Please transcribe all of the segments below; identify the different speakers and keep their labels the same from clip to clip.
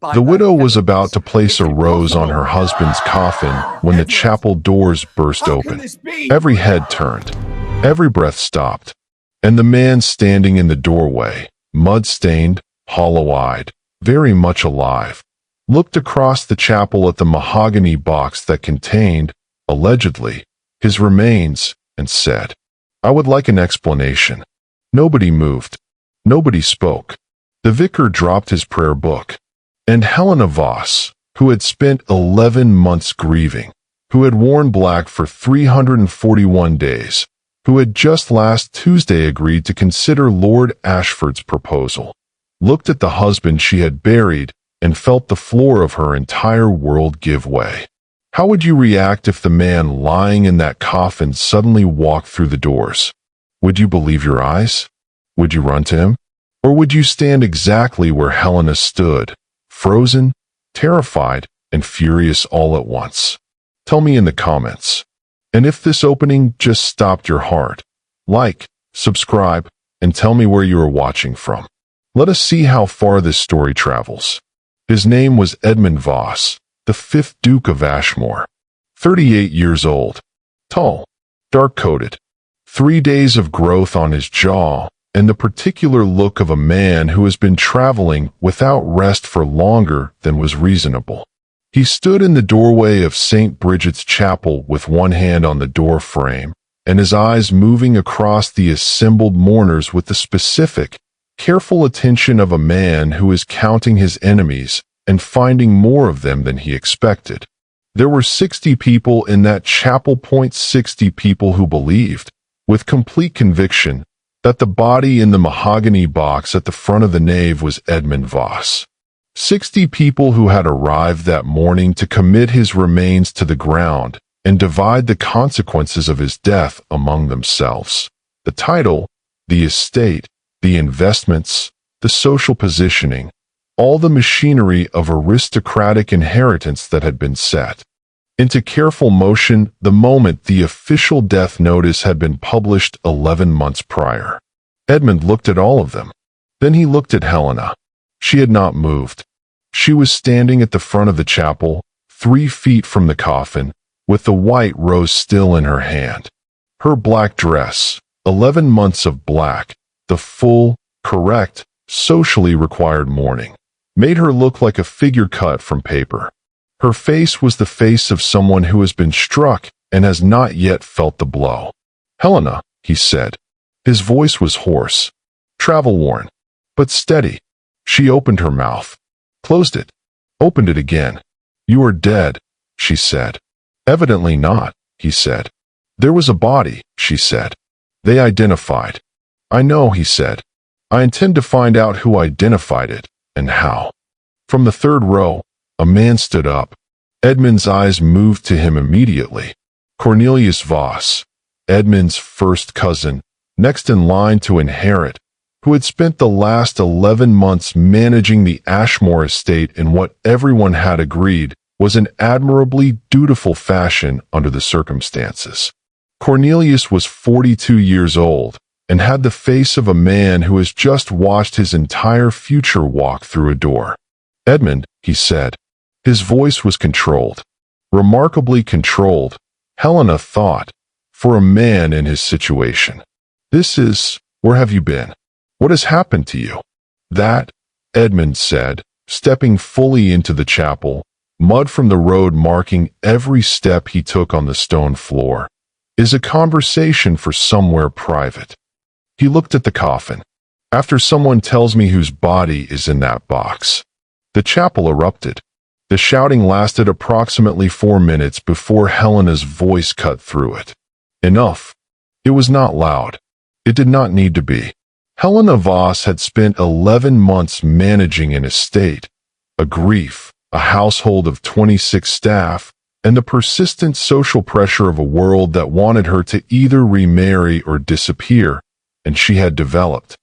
Speaker 1: The widow was about to place a rose on her husband's coffin when the chapel doors burst open. Every head turned, every breath stopped, and the man standing in the doorway, mud-stained, hollow-eyed, very much alive, looked across the chapel at the mahogany box that contained, allegedly, his remains, and said, "I would like an explanation." Nobody moved. Nobody spoke. The vicar dropped his prayer book. And Helena Voss, who had spent 11 months grieving, who had worn black for 341 days, who had just last Tuesday agreed to consider Lord Ashford's proposal, looked at the husband she had buried and felt the floor of her entire world give way. How would you react if the man lying in that coffin suddenly walked through the doors? Would you believe your eyes? Would you run to him? Or would you stand exactly where Helena stood, frozen, terrified, and furious all at once? Tell me in the comments. And if this opening just stopped your heart, like, subscribe, and tell me where you are watching from. Let us see how far this story travels. His name was Edmund Voss, the Fifth Duke of Ashmore. 38 years old. Tall. Dark-coated. 3 days of growth on his jaw, and the particular look of a man who has been traveling without rest for longer than was reasonable. He stood in the doorway of St. Bridget's Chapel with one hand on the door frame, and his eyes moving across the assembled mourners with the specific, careful attention of a man who is counting his enemies and finding more of them than he expected. There were 60 people in that chapel. 60 people who believed, with complete conviction, that the body in the mahogany box at the front of the nave was Edmund Voss. 60 people who had arrived that morning to commit his remains to the ground and divide the consequences of his death among themselves. The title, the estate, the investments, the social positioning, all the machinery of aristocratic inheritance that had been set into careful motion the moment the official death notice had been published 11 months prior. Edmund looked at all of them. Then he looked at Helena. She had not moved. She was standing at the front of the chapel, 3 feet from the coffin, with the white rose still in her hand. Her black dress, 11 months of black, the full, correct, socially required mourning, made her look like a figure cut from paper. Her face was the face of someone who has been struck and has not yet felt the blow. "Helena," he said. His voice was hoarse, travel-worn, but steady. She opened her mouth, closed it, opened it again. "You are dead," she said. "Evidently not," he said. "There was a body," she said. "They identified." "I know," he said. "I intend to find out who identified it, and how." From the third row, a man stood up. Edmund's eyes moved to him immediately. Cornelius Voss, Edmund's first cousin, next in line to inherit, who had spent the last 11 months managing the Ashmore estate in what everyone had agreed was an admirably dutiful fashion under the circumstances. Cornelius was 42 years old and had the face of a man who has just watched his entire future walk through a door. "Edmund," he said. His voice was controlled. Remarkably controlled, Helena thought, for a man in his situation. Where have you been? What has happened to you?" "That," Edmund said, stepping fully into the chapel, mud from the road marking every step he took on the stone floor, "is a conversation for somewhere private." He looked at the coffin. "After someone tells me whose body is in that box." The chapel erupted. The shouting lasted approximately 4 minutes before Helena's voice cut through it. Enough. It was not loud. It did not need to be. Helena Voss had spent 11 months managing an estate, a grief, a household of 26 staff, and the persistent social pressure of a world that wanted her to either remarry or disappear, and she had developed,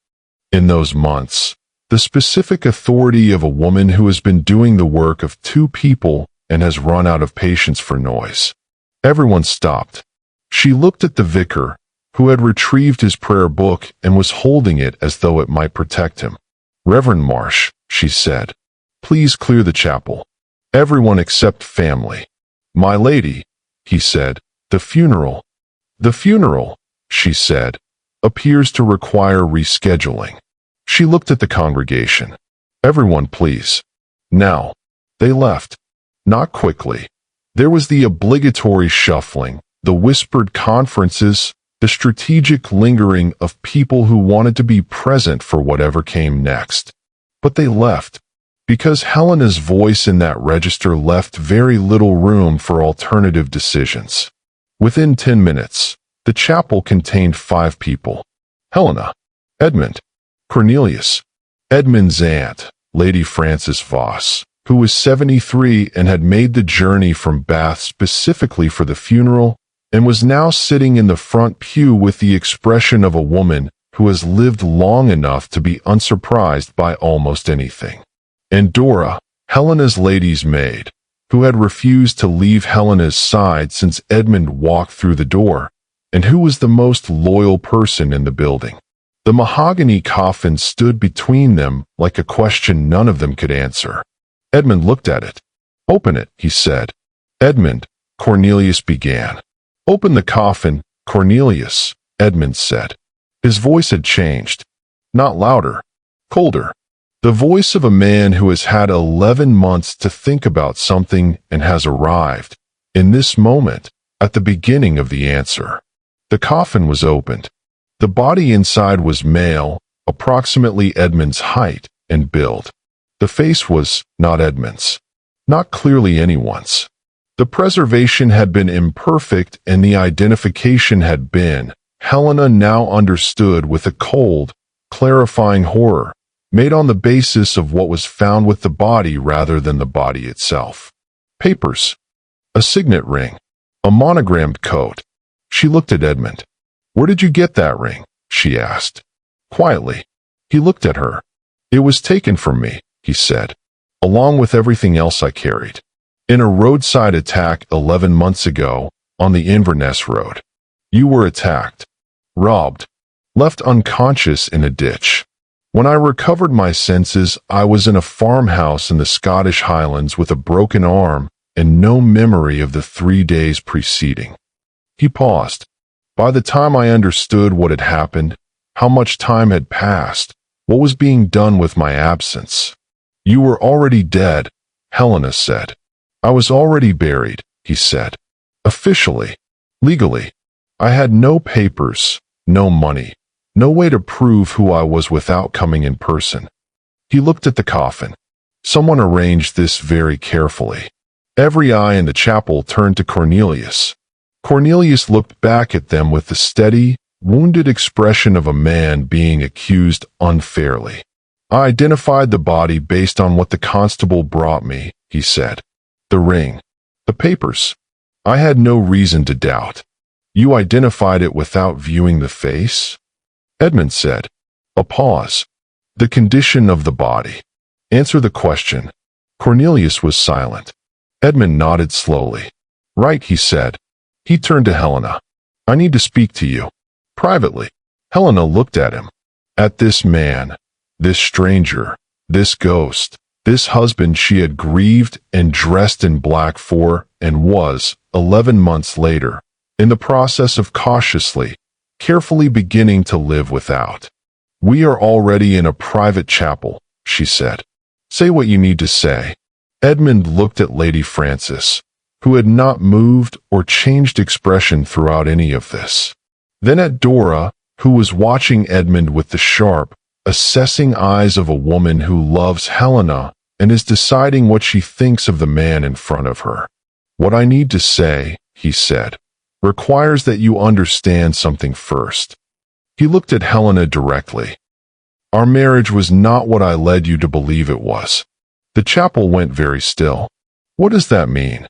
Speaker 1: in those months, the specific authority of a woman who has been doing the work of 2 people and has run out of patience for noise. Everyone stopped. She looked at the vicar, who had retrieved his prayer book and was holding it as though it might protect him. "Reverend Marsh," she said. Please clear the chapel. Everyone except family. My lady, he said, the funeral. The funeral, she said, appears to require rescheduling. She looked at the congregation. Everyone, please. Now. They left. Not quickly. There was the obligatory shuffling, the whispered conferences, the strategic lingering of people who wanted to be present for whatever came next. But they left, because Helena's voice in that register left very little room for alternative decisions. Within 10 minutes, the chapel contained 5 people. Helena, Edmund, Cornelius, Edmund's aunt, Lady Frances Voss, who was 73 and had made the journey from Bath specifically for the funeral, and was now sitting in the front pew with the expression of a woman who has lived long enough to be unsurprised by almost anything. And Dora, Helena's lady's maid, who had refused to leave Helena's side since Edmund walked through the door, and who was the most loyal person in the building. The mahogany coffin stood between them like a question none of them could answer. Edmund looked at it. "Open it," he said. "Edmund," Cornelius began. "Open the coffin, Cornelius," Edmund said. His voice had changed. Not louder, colder. The voice of a man who has had 11 months to think about something and has arrived, in this moment, at the beginning of the answer. The coffin was opened. The body inside was male, approximately Edmund's height and build. The face was not Edmund's, not clearly anyone's. The preservation had been imperfect and the identification had been, Helena now understood with a cold, clarifying horror, made on the basis of what was found with the body rather than the body itself. Papers. A signet ring. A monogrammed coat. She looked at Edmund. "Where did you get that ring?" she asked. Quietly. He looked at her. "It was taken from me," he said, "along with everything else I carried. In a roadside attack 11 months ago, on the Inverness Road. You were attacked. Robbed. Left unconscious in a ditch. When I recovered my senses, I was in a farmhouse in the Scottish Highlands with a broken arm and no memory of the 3 days preceding." He paused. By the time I understood what had happened, how much time had passed, what was being done with my absence. "You were already dead," Helena said. "I was already buried," he said. "Officially. Legally. I had no papers, no money, no way to prove who I was without coming in person." He looked at the coffin. Someone arranged this very carefully. Every eye in the chapel turned to Cornelius. Cornelius looked back at them with the steady, wounded expression of a man being accused unfairly. "I identified the body based on what the constable brought me," he said. "The ring. The papers. I had no reason to doubt." "You identified it without viewing the face?" Edmund said. A pause. "The condition of the body. Answer the question." Cornelius was silent. Edmund nodded slowly. "Right," he said. He turned to Helena. "I need to speak to you. Privately." Helena looked at him. At this man, this stranger, this ghost, this husband she had grieved and dressed in black for and was, 11 months later, in the process of cautiously, carefully beginning to live without. "We are already in a private chapel," she said. "Say what you need to say." Edmund looked at Lady Frances, who had not moved or changed expression throughout any of this. Then at Dora, who was watching Edmund with the sharp, assessing eyes of a woman who loves Helena and is deciding what she thinks of the man in front of her. "What I need to say," he said, "requires that you understand something first." He looked at Helena directly. "Our marriage was not what I led you to believe it was." The chapel went very still. "What does that mean?"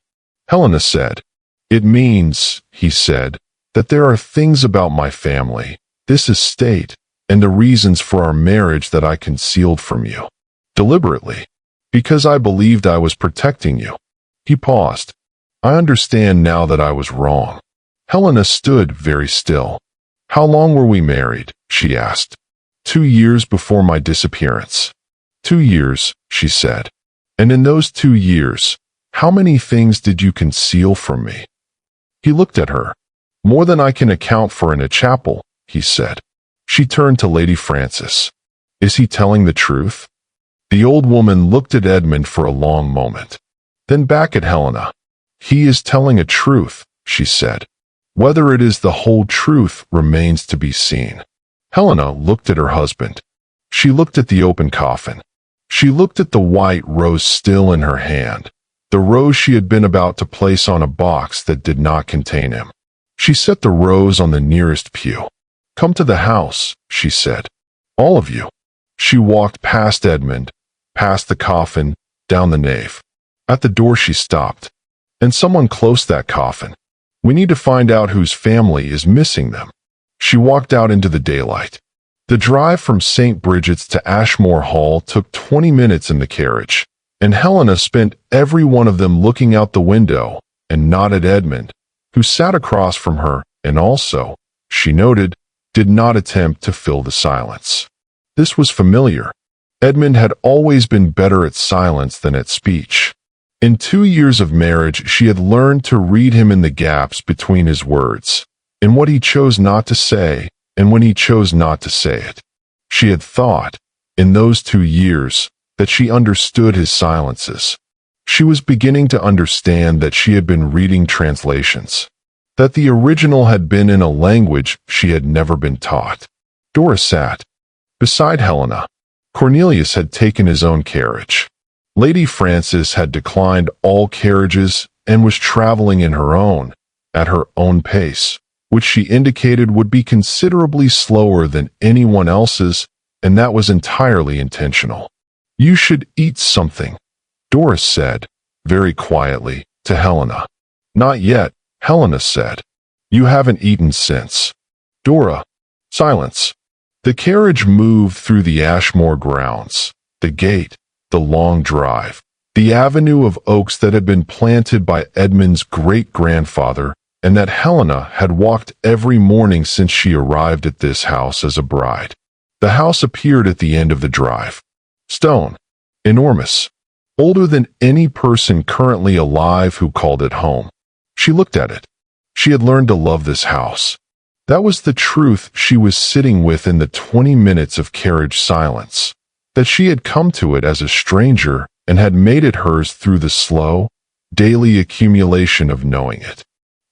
Speaker 1: Helena said. "It means," he said, "that there are things about my family, this estate, and the reasons for our marriage that I concealed from you. Deliberately. Because I believed I was protecting you." He paused. "I understand now that I was wrong." Helena stood very still. "How long were we married?" she asked. 2 years before my disappearance." 2 years, she said. And in those 2 years, how many things did you conceal from me?" He looked at her. "More than I can account for in a chapel," he said. She turned to Lady Frances. "Is he telling the truth?" The old woman looked at Edmund for a long moment, then back at Helena. "He is telling a truth," she said. "Whether it is the whole truth remains to be seen." Helena looked at her husband. She looked at the open coffin. She looked at the white rose still in her hand, the rose she had been about to place on a box that did not contain him. She set the rose on the nearest pew. "Come to the house," she said. "All of you." She walked past Edmund, past the coffin, down the nave. At the door she stopped. "And someone close that coffin. We need to find out whose family is missing them." She walked out into the daylight. The drive from St. Bridget's to Ashmore Hall took 20 minutes in the carriage, and Helena spent every one of them looking out the window and not at Edmund, who sat across from her and also, she noted, did not attempt to fill the silence. This was familiar. Edmund had always been better at silence than at speech. In 2 years of marriage, she had learned to read him in the gaps between his words, in what he chose not to say and when he chose not to say it. She had thought, in those 2 years, that she understood his silences. She was beginning to understand that she had been reading translations, that the original had been in a language she had never been taught. Dora sat beside Helena. Cornelius had taken his own carriage. Lady Frances had declined all carriages and was traveling in her own, at her own pace, which she indicated would be considerably slower than anyone else's, and that was entirely intentional. "You should eat something," Doris said, very quietly, to Helena. "Not yet," Helena said. "You haven't eaten since." Dora. Silence. The carriage moved through the Ashmore grounds, the gate, the long drive, the avenue of oaks that had been planted by Edmund's great-grandfather, and that Helena had walked every morning since she arrived at this house as a bride. The house appeared at the end of the drive. Stone. Enormous. Older than any person currently alive who called it home. She looked at it. She had learned to love this house. That was the truth she was sitting with in the 20 minutes of carriage silence, that she had come to it as a stranger and had made it hers through the slow, daily accumulation of knowing it.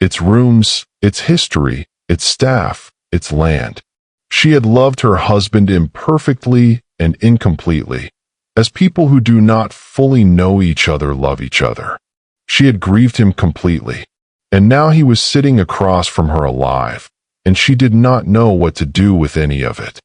Speaker 1: Its rooms, its history, its staff, its land. She had loved her husband imperfectly and incompletely, as people who do not fully know each other love each other. She had grieved him completely, and now he was sitting across from her alive, and she did not know what to do with any of it.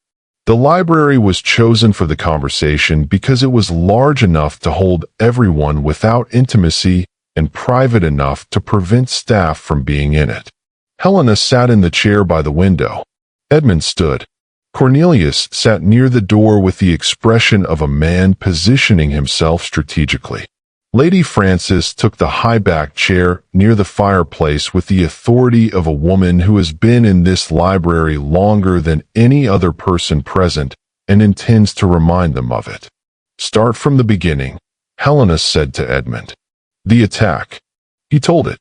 Speaker 1: The library was chosen for the conversation because it was large enough to hold everyone without intimacy and private enough to prevent staff from being in it. Helena sat in the chair by the window. Edmund stood. Cornelius sat near the door with the expression of a man positioning himself strategically. Lady Frances took the high-backed chair near the fireplace with the authority of a woman who has been in this library longer than any other person present and intends to remind them of it. "Start from the beginning," Helena said to Edmund. "The attack." He told it.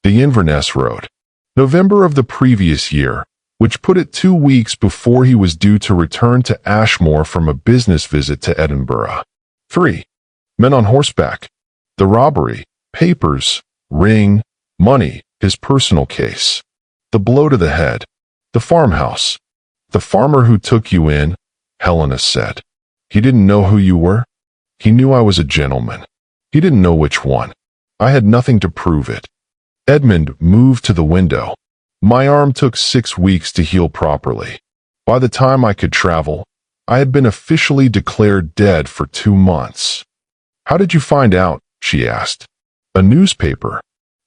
Speaker 1: The Inverness Road. November of the previous year, which put it 2 weeks before he was due to return to Ashmore from a business visit to Edinburgh. 3. Men on horseback. The robbery, papers, ring, money, his personal case. The blow to the head. The farmhouse. "The farmer who took you in," Helena said. "He didn't know who you were? He knew I was a gentleman. He didn't know which one. I had nothing to prove it." Edmund moved to the window. "My arm took 6 weeks to heal properly. By the time I could travel, I had been officially declared dead for 2 months." "How did you find out?" she asked. "A newspaper.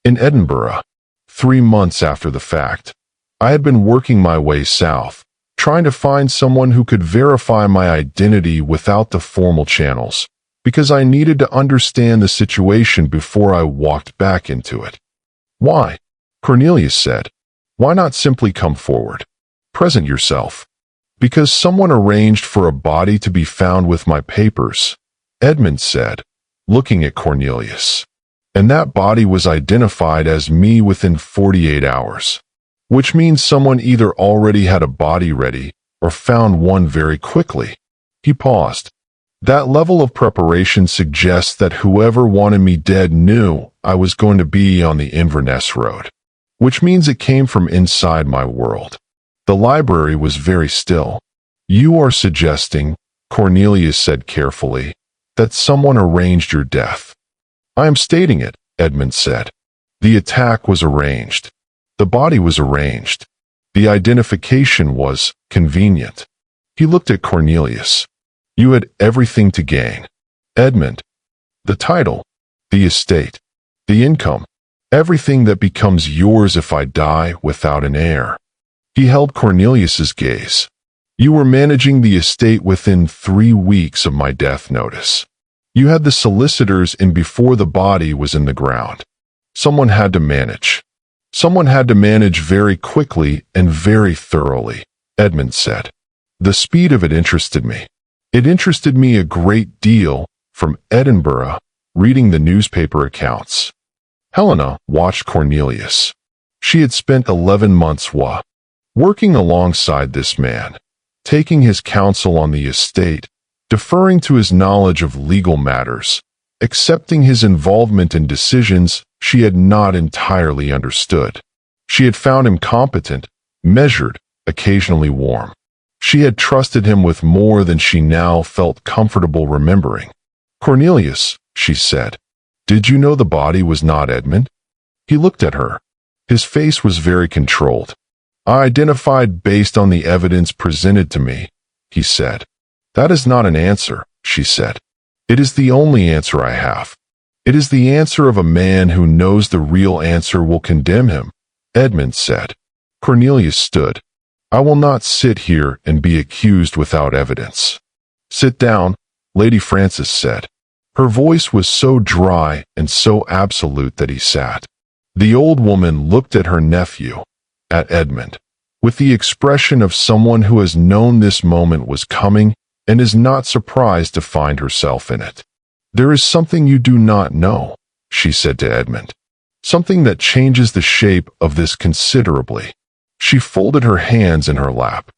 Speaker 1: In Edinburgh. 3 months after the fact. I had been working my way south, trying to find someone who could verify my identity without the formal channels, because I needed to understand the situation before I walked back into it." "Why?" Cornelius said. "Why not simply come forward? Present yourself." "Because someone arranged for a body to be found with my papers," Edmund said. looking at Cornelius. And that body was identified as me within 48 hours. Which means someone either already had a body ready or found one very quickly. He paused. That level of preparation suggests that whoever wanted me dead knew I was going to be on the Inverness Road. Which means it came from inside my world. The library was very still. You are suggesting, Cornelius said carefully, that someone arranged your death. I am stating it, Edmund said. The attack was arranged. The body was arranged. The identification was convenient. He looked at Cornelius. You had everything to gain. Edmund. The title, the estate, the income, everything that becomes yours if I die without an heir. He held Cornelius's gaze. You were managing the estate within 3 weeks of my death notice. You had the solicitors in before the body was in the ground. Someone had to manage. Someone had to manage very quickly and very thoroughly, Edmund said. The speed of it interested me. It interested me a great deal from Edinburgh, reading the newspaper accounts. Helena watched Cornelius. She had spent 11 months working alongside this man, taking his counsel on the estate, deferring to his knowledge of legal matters, accepting his involvement in decisions she had not entirely understood. She had found him competent, measured, occasionally warm. She had trusted him with more than she now felt comfortable remembering. Cornelius, she said, did you know the body was not Edmund? He looked at her. His face was very controlled. I identified based on the evidence presented to me, he said. That is not an answer, she said. It is the only answer I have. It is the answer of a man who knows the real answer will condemn him, Edmund said. Cornelius stood. I will not sit here and be accused without evidence. Sit down, Lady Frances said. Her voice was so dry and so absolute that he sat. The old woman looked at her nephew, at Edmund, with the expression of someone who has known this moment was coming and is not surprised to find herself in it. There is something you do not know, she said to Edmund. Something that changes the shape of this considerably. She folded her hands in her lap.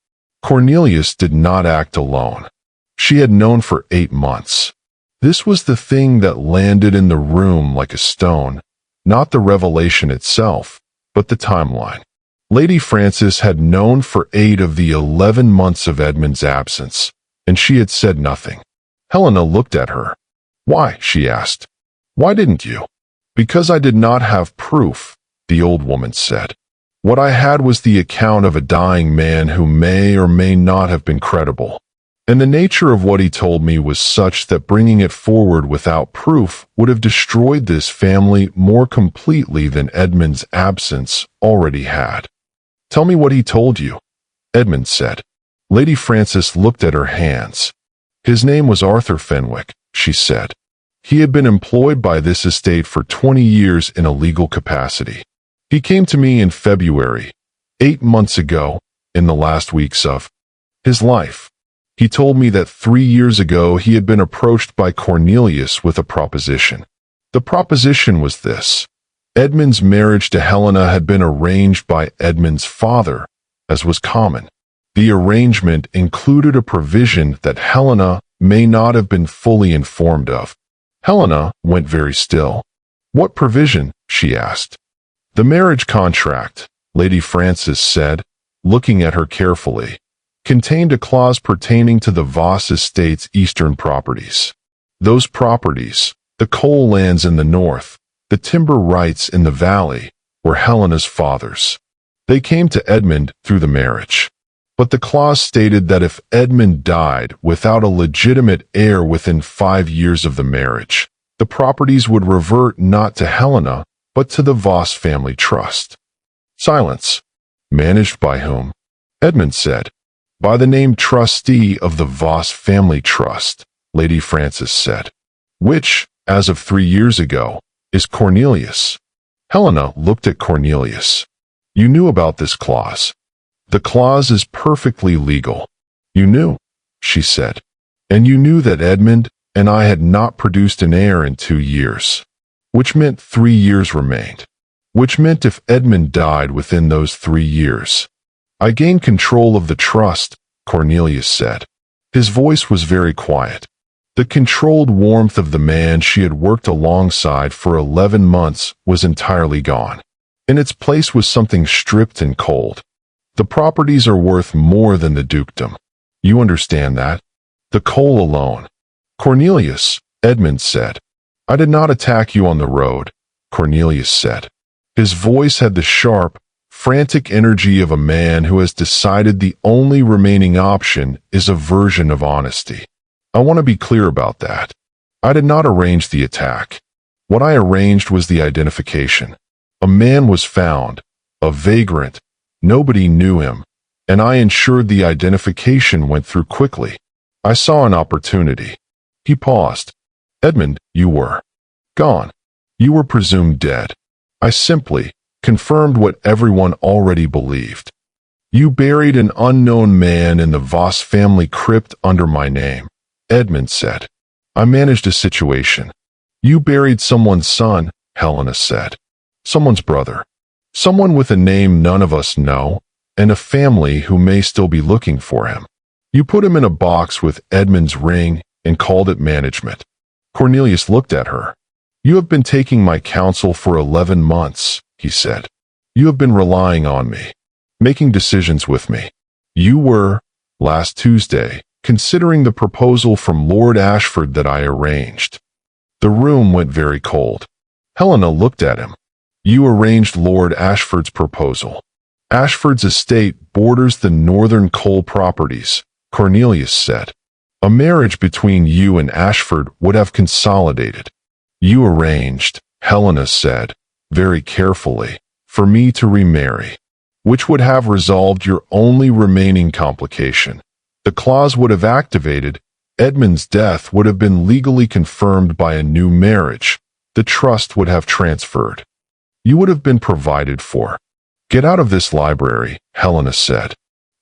Speaker 1: Cornelius did not act alone. She had known for 8 months. This was the thing that landed in the room like a stone, not the revelation itself, but the timeline. Lady Frances had known for 8 of the 11 months of Edmund's absence, and she had said nothing. Helena looked at her. Why? She asked. Why didn't you? Because I did not have proof, the old woman said. What I had was the account of a dying man who may or may not have been credible. And the nature of what he told me was such that bringing it forward without proof would have destroyed this family more completely than Edmund's absence already had. Tell me what he told you, Edmund said. Lady Frances looked at her hands. His name was Arthur Fenwick, she said. He had been employed by this estate for 20 years in a legal capacity. He came to me in February, 8 months ago, in the last weeks of his life. He told me that 3 years ago he had been approached by Cornelius with a proposition. The proposition was this. Edmund's marriage to Helena had been arranged by Edmund's father, as was common. The arrangement included a provision that Helena may not have been fully informed of. Helena went very still. What provision? She asked. The marriage contract, Lady Frances said, looking at her carefully, contained a clause pertaining to the Voss estate's eastern properties. Those properties, the coal lands in the north, the timber rights in the valley, were Helena's father's. They came to Edmund through the marriage. But the clause stated that if Edmund died without a legitimate heir within 5 years of the marriage, the properties would revert not to Helena, but to the Voss family trust. Silence. Managed by whom? Edmund said. By the name trustee of the Voss family trust, Lady Frances said. Which, as of 3 years ago, is Cornelius. Helena looked at Cornelius. You knew about this clause. The clause is perfectly legal. You knew, she said. And you knew that Edmund, and I had not produced an heir in 2 years, which meant 3 years remained, which meant if Edmund died within those 3 years, I gained control of the trust, Cornelius said. His voice was very quiet. The controlled warmth of the man she had worked alongside for 11 months was entirely gone. In its place was something stripped and cold. The properties are worth more than the dukedom. You understand that? The coal alone. Cornelius, Edmund said. I did not attack you on the road, Cornelius said. His voice had the sharp, frantic energy of a man who has decided the only remaining option is a version of honesty. I want to be clear about that. I did not arrange the attack. What I arranged was the identification. A man was found, a vagrant. Nobody knew him, and I ensured the identification went through quickly. I saw an opportunity. He paused. Edmund, you were gone. You were presumed dead. I simply confirmed what everyone already believed. You buried an unknown man in the Voss family crypt under my name, Edmund said. I managed a situation. You buried someone's son, Helena said. Someone's brother. Someone with a name none of us know, and a family who may still be looking for him. You put him in a box with Edmund's ring and called it management. Cornelius looked at her. You have been taking my counsel for 11 months, he said. You have been relying on me, making decisions with me. You were, last Tuesday, considering the proposal from Lord Ashford that I arranged. The room went very cold. Helena looked at him. You arranged Lord Ashford's proposal. Ashford's estate borders the northern coal properties, Cornelius said. A marriage between you and Ashford would have consolidated. You arranged, Helena said, very carefully, for me to remarry, which would have resolved your only remaining complication. The clause would have activated. Edmund's death would have been legally confirmed by a new marriage. The trust would have transferred. You would have been provided for. Get out of this library, Helena said.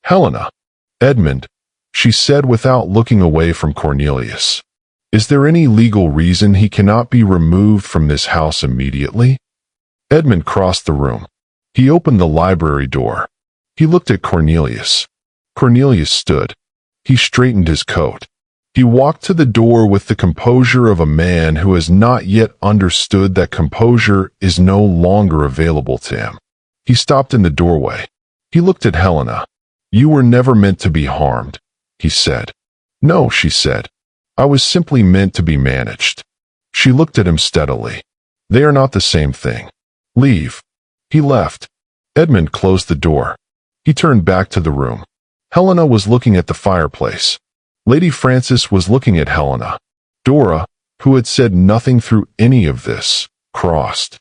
Speaker 1: Helena. Edmund, she said without looking away from Cornelius. Is there any legal reason he cannot be removed from this house immediately? Edmund crossed the room. He opened the library door. He looked at Cornelius. Cornelius stood. He straightened his coat. He walked to the door with the composure of a man who has not yet understood that composure is no longer available to him. He stopped in the doorway. He looked at Helena. You were never meant to be harmed, he said. No, she said. I was simply meant to be managed. She looked at him steadily. They are not the same thing. Leave. He left. Edmund closed the door. He turned back to the room. Helena was looking at the fireplace. Lady Frances was looking at Helena. Dora, who had said nothing through any of this, crossed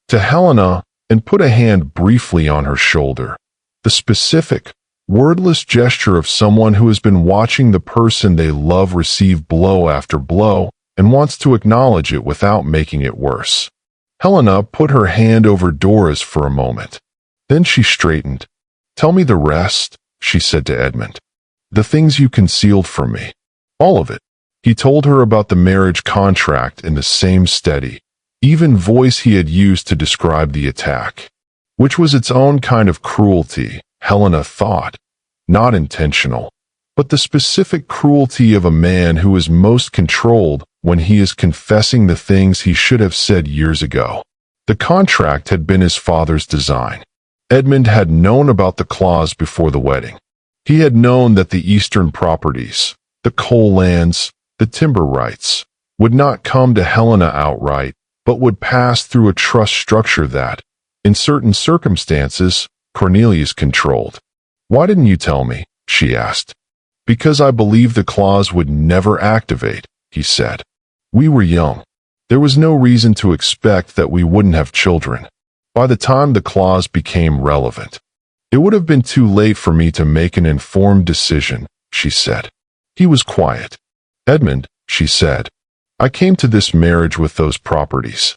Speaker 1: to Helena and put a hand briefly on her shoulder. The specific, wordless gesture of someone who has been watching the person they love receive blow after blow and wants to acknowledge it without making it worse. Helena put her hand over Dora's for a moment. Then she straightened. Tell me the rest, she said to Edmund. The things you concealed from me. All of it. He told her about the marriage contract in the same steady, even voice he had used to describe the attack, which was its own kind of cruelty, Helena thought. Not intentional, but the specific cruelty of a man who is most controlled when he is confessing the things he should have said years ago. The contract had been his father's design. Edmund had known about the clause before the wedding. He had known that the eastern properties, the coal lands, the timber rights, would not come to Helena outright, but would pass through a trust structure that, in certain circumstances, Cornelius controlled. Why didn't you tell me? She asked. Because I believed the clause would never activate, he said. We were young. There was no reason to expect that we wouldn't have children. By the time the clause became relevant, it would have been too late for me to make an informed decision, she said. He was quiet. Edmund, she said, I came to this marriage with those properties.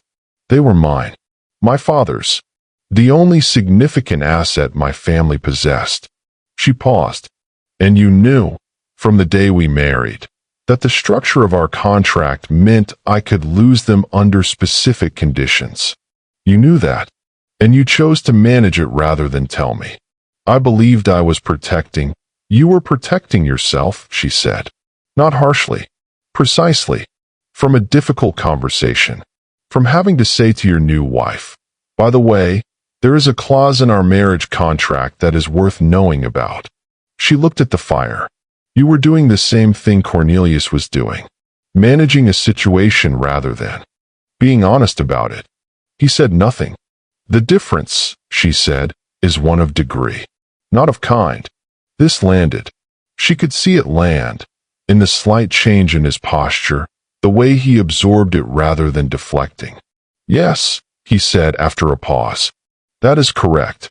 Speaker 1: They were mine. My father's. The only significant asset my family possessed. She paused. And you knew, from the day we married, That the structure of our contract meant I could lose them under specific conditions. You knew that, and you chose to manage it rather than tell me. I believed I was protecting. You were protecting yourself, she said. Not harshly. Precisely. From a difficult conversation. From having to say to your new wife, by the way, there is a clause in our marriage contract that is worth knowing about. She looked at the fire. You were doing the same thing Cornelius was doing. Managing a situation rather than being honest about it. He said nothing. The difference, she said, is one of degree, not of kind. This landed. She could see it land, in the slight change in his posture, the way he absorbed it rather than deflecting. Yes, he said after a pause. That is correct.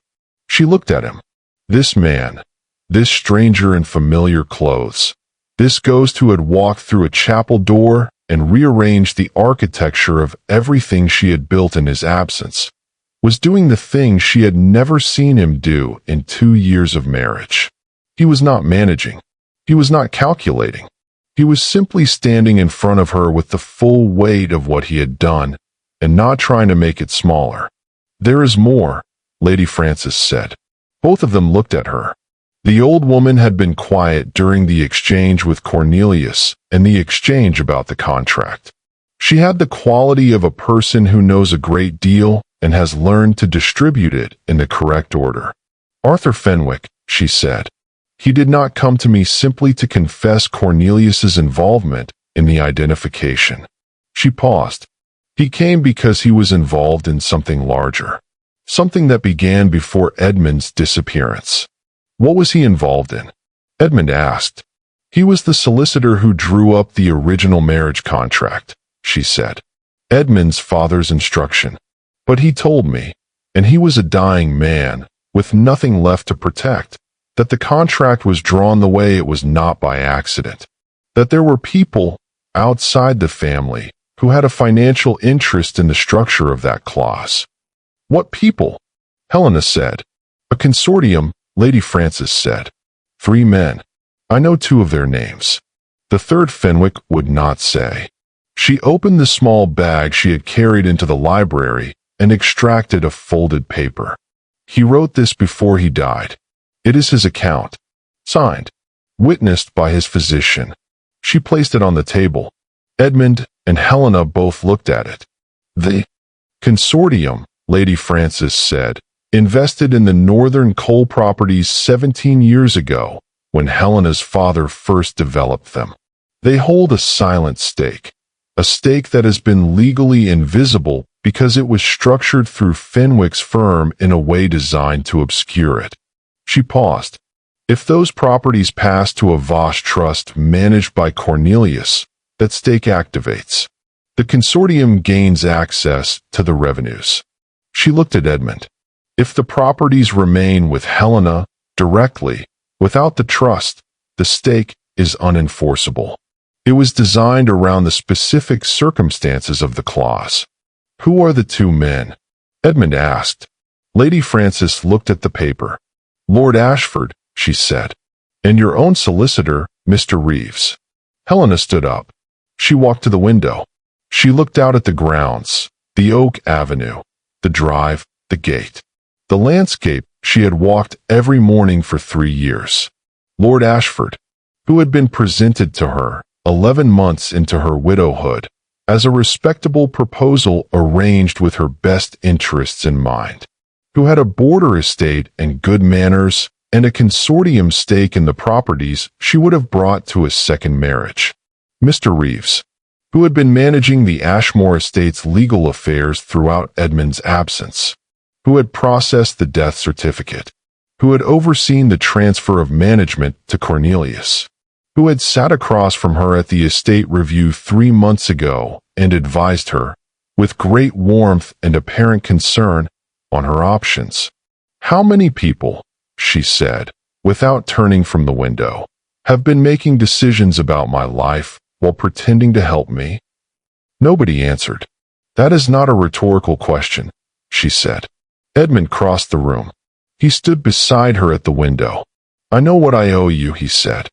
Speaker 1: She looked at him. This man, this stranger in familiar clothes, this ghost who had walked through a chapel door and rearranged the architecture of everything she had built in his absence, was doing the thing she had never seen him do in 2 years of marriage. He was not managing. He was not calculating. He was simply standing in front of her with the full weight of what he had done and not trying to make it smaller. There is more, Lady Frances said. Both of them looked at her. The old woman had been quiet during the exchange with Cornelius and the exchange about the contract. She had the quality of a person who knows a great deal and has learned to distribute it in the correct order. Arthur Fenwick, she said. He did not come to me simply to confess Cornelius's involvement in the identification. She paused. He came because he was involved in something larger. Something that began before Edmund's disappearance. What was he involved in? Edmund asked. He was the solicitor who drew up the original marriage contract, she said. Edmund's father's instruction. But he told me, and he was a dying man, with nothing left to protect, that the contract was drawn the way it was not by accident. That there were people, outside the family, who had a financial interest in the structure of that clause. What people? Helena said. A consortium, Lady Frances said. 3 men. I know 2 of their names. The third Fenwick would not say. She opened the small bag she had carried into the library and extracted a folded paper. He wrote this before he died. It is his account. Signed. Witnessed by his physician. She placed it on the table. Edmund and Helena both looked at it. The consortium, Lady Frances said, invested in the northern coal properties 17 years ago when Helena's father first developed them. They hold a silent stake, a stake that has been legally invisible because it was structured through Fenwick's firm in a way designed to obscure it. She paused. If those properties pass to a Voss trust managed by Cornelius, that stake activates. The consortium gains access to the revenues. She looked at Edmund. If the properties remain with Helena directly, without the trust, the stake is unenforceable. It was designed around the specific circumstances of the clause. Who are the 2 men? Edmund asked. Lady Frances looked at the paper. Lord Ashford, she said. And your own solicitor, Mr. Reeves. Helena stood up. She walked to the window. She looked out at the grounds, the oak avenue, the drive, the gate. The landscape she had walked every morning for 3 years. Lord Ashford, who had been presented to her, 11 months into her widowhood, as a respectable proposal arranged with her best interests in mind, who had a border estate and good manners and a consortium stake in the properties she would have brought to a second marriage. Mr. Reeves, who had been managing the Ashmore estate's legal affairs throughout Edmund's absence, who had processed the death certificate, who had overseen the transfer of management to Cornelius, who had sat across from her at the estate review 3 months ago and advised her, with great warmth and apparent concern, on her options. How many people, she said, without turning from the window, have been making decisions about my life while pretending to help me? Nobody answered. That is not a rhetorical question, she said. Edmund crossed the room. He stood beside her at the window. I know what I owe you, he said.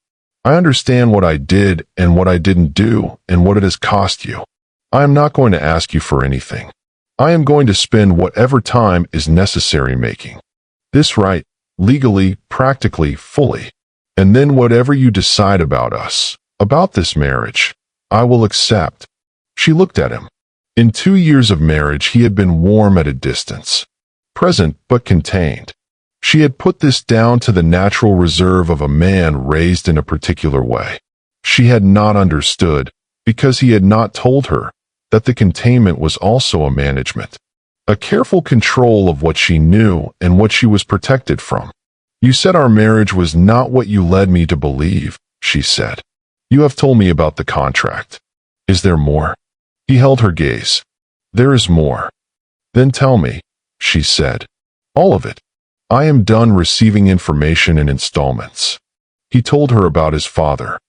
Speaker 1: I understand what I did and what I didn't do and what it has cost you. I am not going to ask you for anything. I am going to spend whatever time is necessary making this right, legally, practically, fully. And then whatever you decide about us, about this marriage, I will accept." She looked at him. In 2 years of marriage he had been warm at a distance, present but contained. She had put this down to the natural reserve of a man raised in a particular way. She had not understood, because he had not told her, that the containment was also a management, a careful control of what she knew and what she was protected from. "You said our marriage was not what you led me to believe," she said. "You have told me about the contract. Is there more?" He held her gaze. "There is more." "Then tell me," she said. "All of it. I am done receiving information in installments." He told her about his father.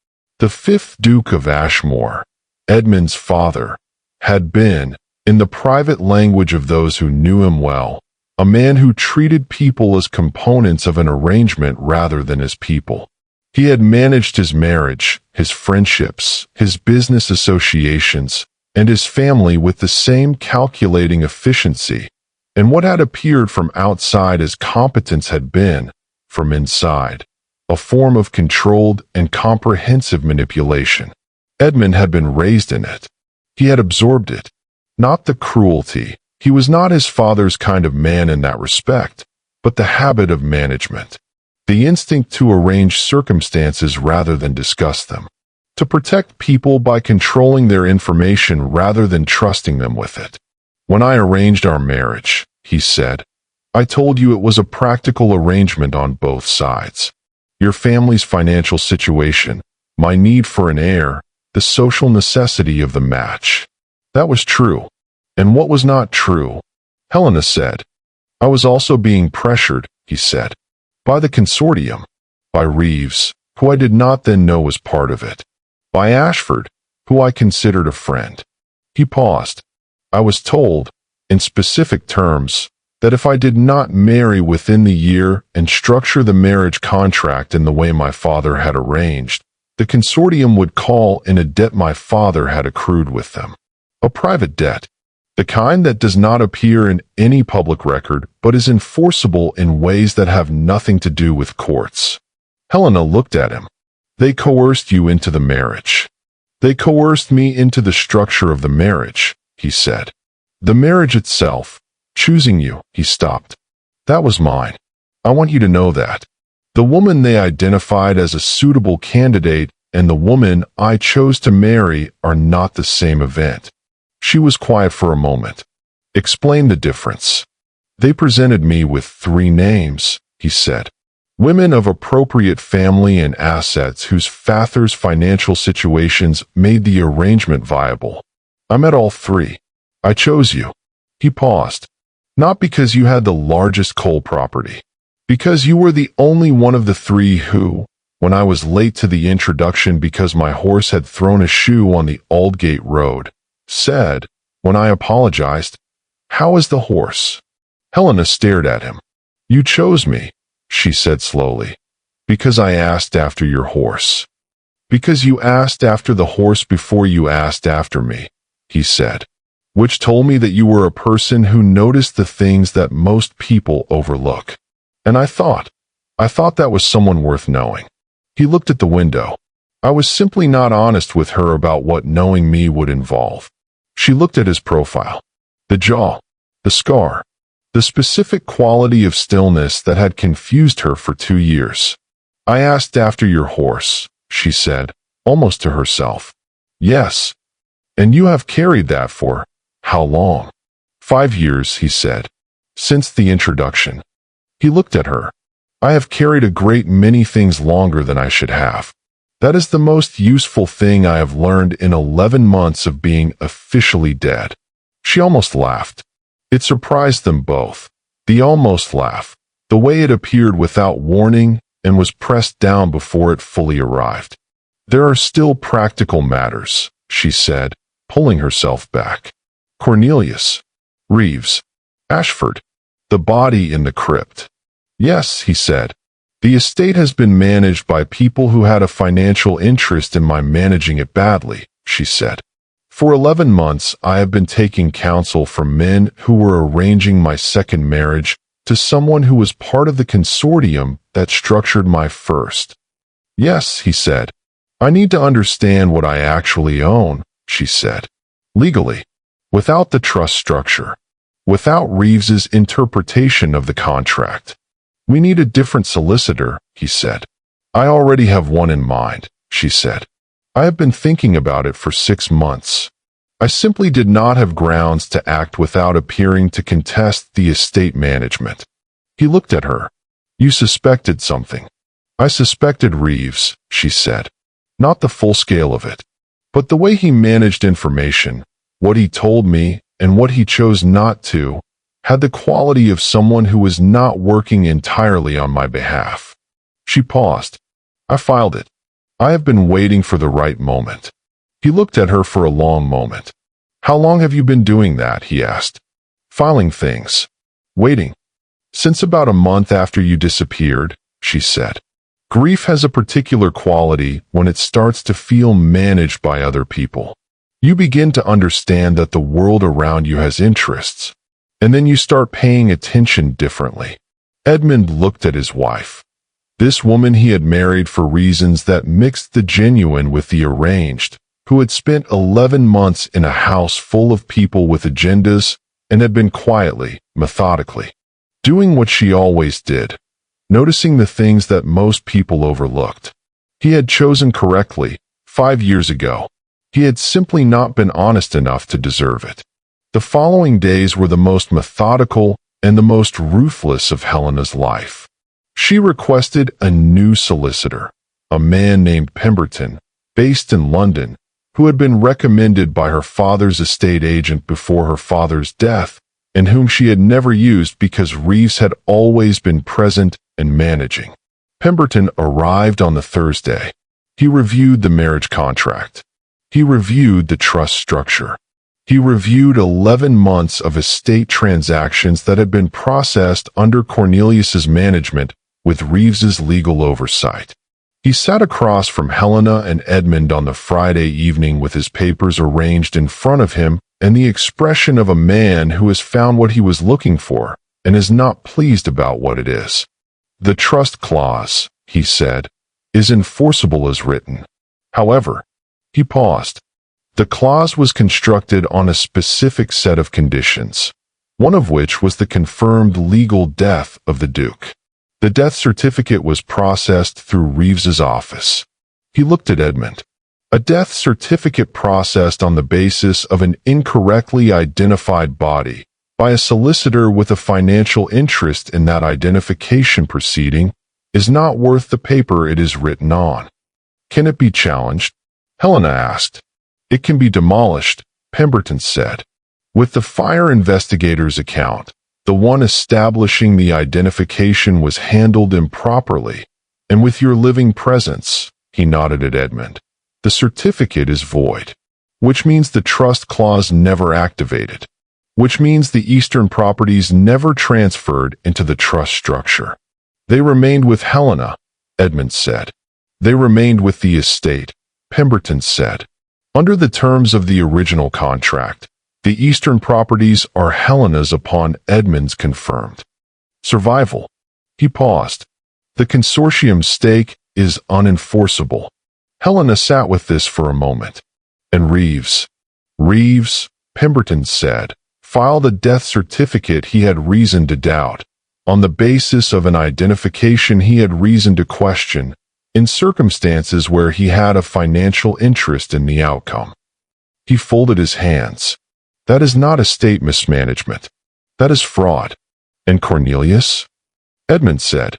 Speaker 1: The Fifth Duke of Ashmore, Edmund's father, had been, in the private language of those who knew him well, a man who treated people as components of an arrangement rather than as people. He had managed his marriage, his friendships, his business associations, and his family with the same calculating efficiency, and what had appeared from outside as competence had been, from inside, a form of controlled and comprehensive manipulation. Edmund had been raised in it. He had absorbed it. Not the cruelty. He was not his father's kind of man in that respect, but the habit of management. The instinct to arrange circumstances rather than discuss them. To protect people by controlling their information rather than trusting them with it. "When I arranged our marriage," he said, "I told you it was a practical arrangement on both sides. Your family's financial situation, my need for an heir, the social necessity of the match. That was true. And what was not true?" Helena said. "I was also being pressured," he said, "by the consortium, by Reeves, who I did not then know was part of it, by Ashford, who I considered a friend." He paused. "I was told, in specific terms, that if I did not marry within the year and structure the marriage contract in the way my father had arranged, the consortium would call in a debt my father had accrued with them. A private debt. The kind that does not appear in any public record but is enforceable in ways that have nothing to do with courts." Helena looked at him. "They coerced you into the marriage." "They coerced me into the structure of the marriage," he said. "The marriage itself, choosing you," he stopped. "That was mine. I want you to know that. The woman they identified as a suitable candidate and the woman I chose to marry are not the same event." She was quiet for a moment. "Explain the difference." "They presented me with 3 names," he said. "Women of appropriate family and assets whose fathers' financial situations made the arrangement viable. I met all 3. I chose you." He paused. "Not because you had the largest coal property. Because you were the only one of the 3 who, when I was late to the introduction because my horse had thrown a shoe on the Aldgate Road, said, when I apologized, 'How is the horse?'" Helena stared at him. "You chose me," she said slowly, "because I asked after your horse." "Because you asked after the horse before you asked after me," he said, "which told me that you were a person who noticed the things that most people overlook. And I thought that was someone worth knowing." He looked at the window. "I was simply not honest with her about what knowing me would involve." She looked at his profile. The jaw, the scar, the specific quality of stillness that had confused her for 2 years. "I asked after your horse," she said, almost to herself. "Yes. And you have carried that for, how long?" 5 years, he said. "Since the introduction." He looked at her. "I have carried a great many things longer than I should have. That is the most useful thing I have learned in 11 months of being officially dead." She almost laughed. It surprised them both. The almost laugh, the way it appeared without warning and was pressed down before it fully arrived. "There are still practical matters," she said, pulling herself back. "Cornelius. Reeves. Ashford. The body in the crypt." "Yes," he said. The estate has been managed by people who had a financial interest in my managing it badly, she said. For 11 months, I have been taking counsel from men who were arranging my second marriage to someone who was part of the consortium that structured my first. Yes, he said. I need to understand what I actually own, she said. Legally. Without the trust structure. Without Reeves's interpretation of the contract. We need a different solicitor, he said. I already have one in mind, she said. I have been thinking about it for 6 months. I simply did not have grounds to act without appearing to contest the estate management. He looked at her. You suspected something. I suspected Reeves, she said. Not the full scale of it, but the way he managed information, what he told me, and what he chose not to, had the quality of someone who was not working entirely on my behalf. She paused. I filed it. I have been waiting for the right moment. He looked at her for a long moment. How long have you been doing that? He asked. Filing things. Waiting. Since about a month after you disappeared, she said. Grief has a particular quality when it starts to feel managed by other people. You begin to understand that the world around you has interests, and then you start paying attention differently. Edmund looked at his wife. This woman he had married for reasons that mixed the genuine with the arranged, who had spent 11 months in a house full of people with agendas and had been quietly, methodically, doing what she always did, noticing the things that most people overlooked. He had chosen correctly, 5 years ago. He had simply not been honest enough to deserve it. The following days were the most methodical and the most ruthless of Helena's life. She requested a new solicitor, a man named Pemberton, based in London, who had been recommended by her father's estate agent before her father's death, and whom she had never used because Reeves had always been present and managing. Pemberton arrived on the Thursday. He reviewed the marriage contract. He reviewed the trust structure. He reviewed 11 months of estate transactions that had been processed under Cornelius's management with Reeves's legal oversight. He sat across from Helena and Edmund on the Friday evening with his papers arranged in front of him and the expression of a man who has found what he was looking for and is not pleased about what it is. The trust clause, he said, is enforceable as written. However, he paused. The clause was constructed on a specific set of conditions, one of which was the confirmed legal death of the Duke. The death certificate was processed through Reeves's office. He looked at Edmund. A death certificate processed on the basis of an incorrectly identified body by a solicitor with a financial interest in that identification proceeding is not worth the paper it is written on. Can it be challenged? Helena asked. It can be demolished, Pemberton said. With the fire investigator's account, the one establishing the identification was handled improperly, and with your living presence, he nodded at Edmund, the certificate is void, which means the trust clause never activated, which means the Eastern properties never transferred into the trust structure. They remained with Helena, Edmund said. They remained with the estate, Pemberton said. Under the terms of the original contract, the Eastern properties are Helena's upon Edmund's confirmed survival. He paused. The consortium's stake is unenforceable. Helena sat with this for a moment. And Reeves, Pemberton said, filed a death certificate he had reason to doubt, on the basis of an identification he had reason to question, in circumstances where he had a financial interest in the outcome. He folded his hands. That is not estate mismanagement. That is fraud. And Cornelius? Edmund said.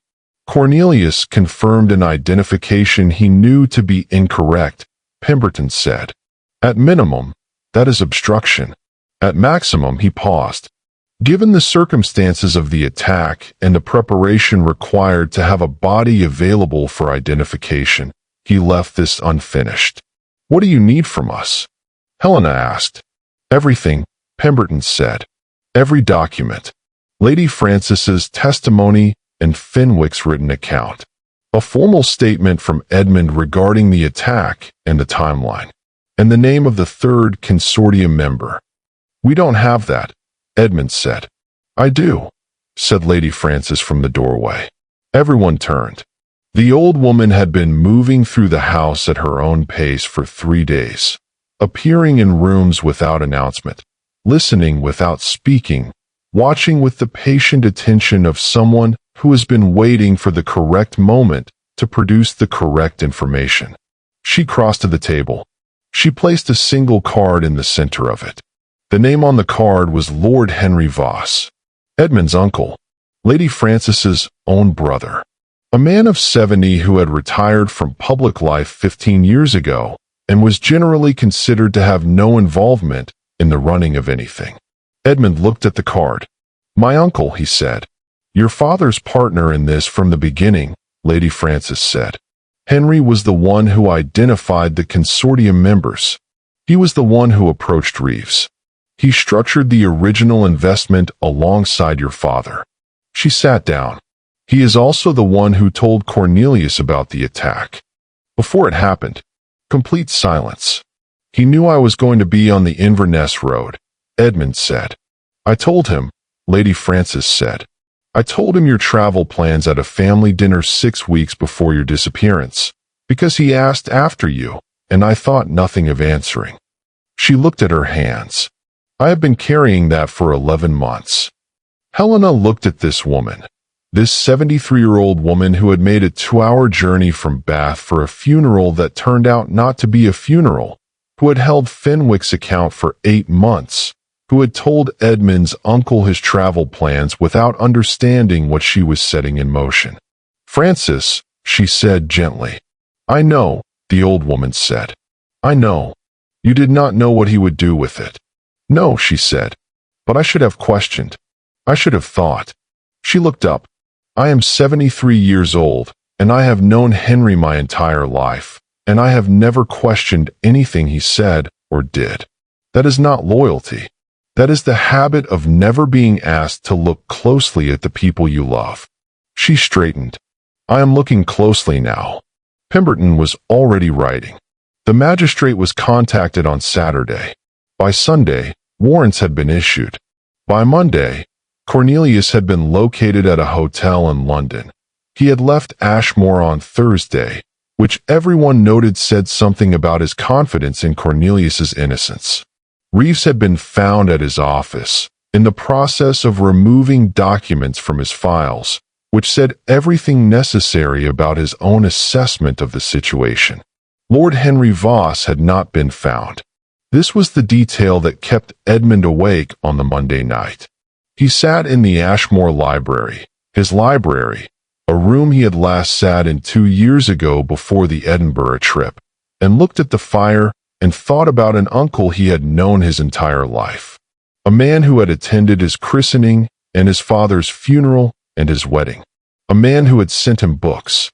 Speaker 1: Cornelius confirmed an identification he knew to be incorrect, Pemberton said. At minimum, that is obstruction. At maximum, he paused. Given the circumstances of the attack and the preparation required to have a body available for identification, he left this unfinished. What do you need from us? Helena asked. Everything, Pemberton said. Every document. Lady Frances's testimony and Fenwick's written account. A formal statement from Edmund regarding the attack and the timeline, and the name of the third consortium member. "We don't have that," Edmund said. "I do," said Lady Frances from the doorway. Everyone turned. The old woman had been moving through the house at her own pace for 3 days, appearing in rooms without announcement, listening without speaking, watching with the patient attention of someone who has been waiting for the correct moment to produce the correct information. She crossed to the table. She placed a single card in the center of it. The name on the card was Lord Henry Voss, Edmund's uncle, Lady Frances's own brother, a man of 70 who had retired from public life 15 years ago and was generally considered to have no involvement in the running of anything. Edmund looked at the card. "My uncle," he said. "Your father's partner in this from the beginning," Lady Frances said. "Henry was the one who identified the consortium members. He was the one who approached Reeves. He structured the original investment alongside your father." She sat down. "He is also the one who told Cornelius about the attack. Before it happened, complete silence. He knew I was going to be on the Inverness Road," Edmund said. "I told him," Lady Frances said. "I told him your travel plans at a family dinner 6 weeks before your disappearance, because he asked after you, and I thought nothing of answering." She looked at her hands. "I have been carrying that for 11 months. Helena looked at this woman, this 73-year-old woman who had made a 2-hour journey from Bath for a funeral that turned out not to be a funeral, who had held Fenwick's account for 8 months, who had told Edmund's uncle his travel plans without understanding what she was setting in motion. "Frances," she said gently. "I know," the old woman said. "I know. You did not know what he would do with it." "No," she said. "But I should have questioned. I should have thought." She looked up. "I am 73 years old, and I have known Henry my entire life, and I have never questioned anything he said or did. That is not loyalty. That is the habit of never being asked to look closely at the people you love." She straightened. "I am looking closely now." Pemberton was already writing. The magistrate was contacted on Saturday. By Sunday, warrants had been issued. By Monday, Cornelius had been located at a hotel in London. He had left Ashmore on Thursday, which everyone noted said something about his confidence in Cornelius's innocence. Reeves had been found at his office, in the process of removing documents from his files, which said everything necessary about his own assessment of the situation. Lord Henry Voss had not been found. This was the detail that kept Edmund awake on the Monday night. He sat in the Ashmore library, his library, a room he had last sat in 2 years ago before the Edinburgh trip, and looked at the fire and thought about an uncle he had known his entire life, a man who had attended his christening and his father's funeral and his wedding, a man who had sent him books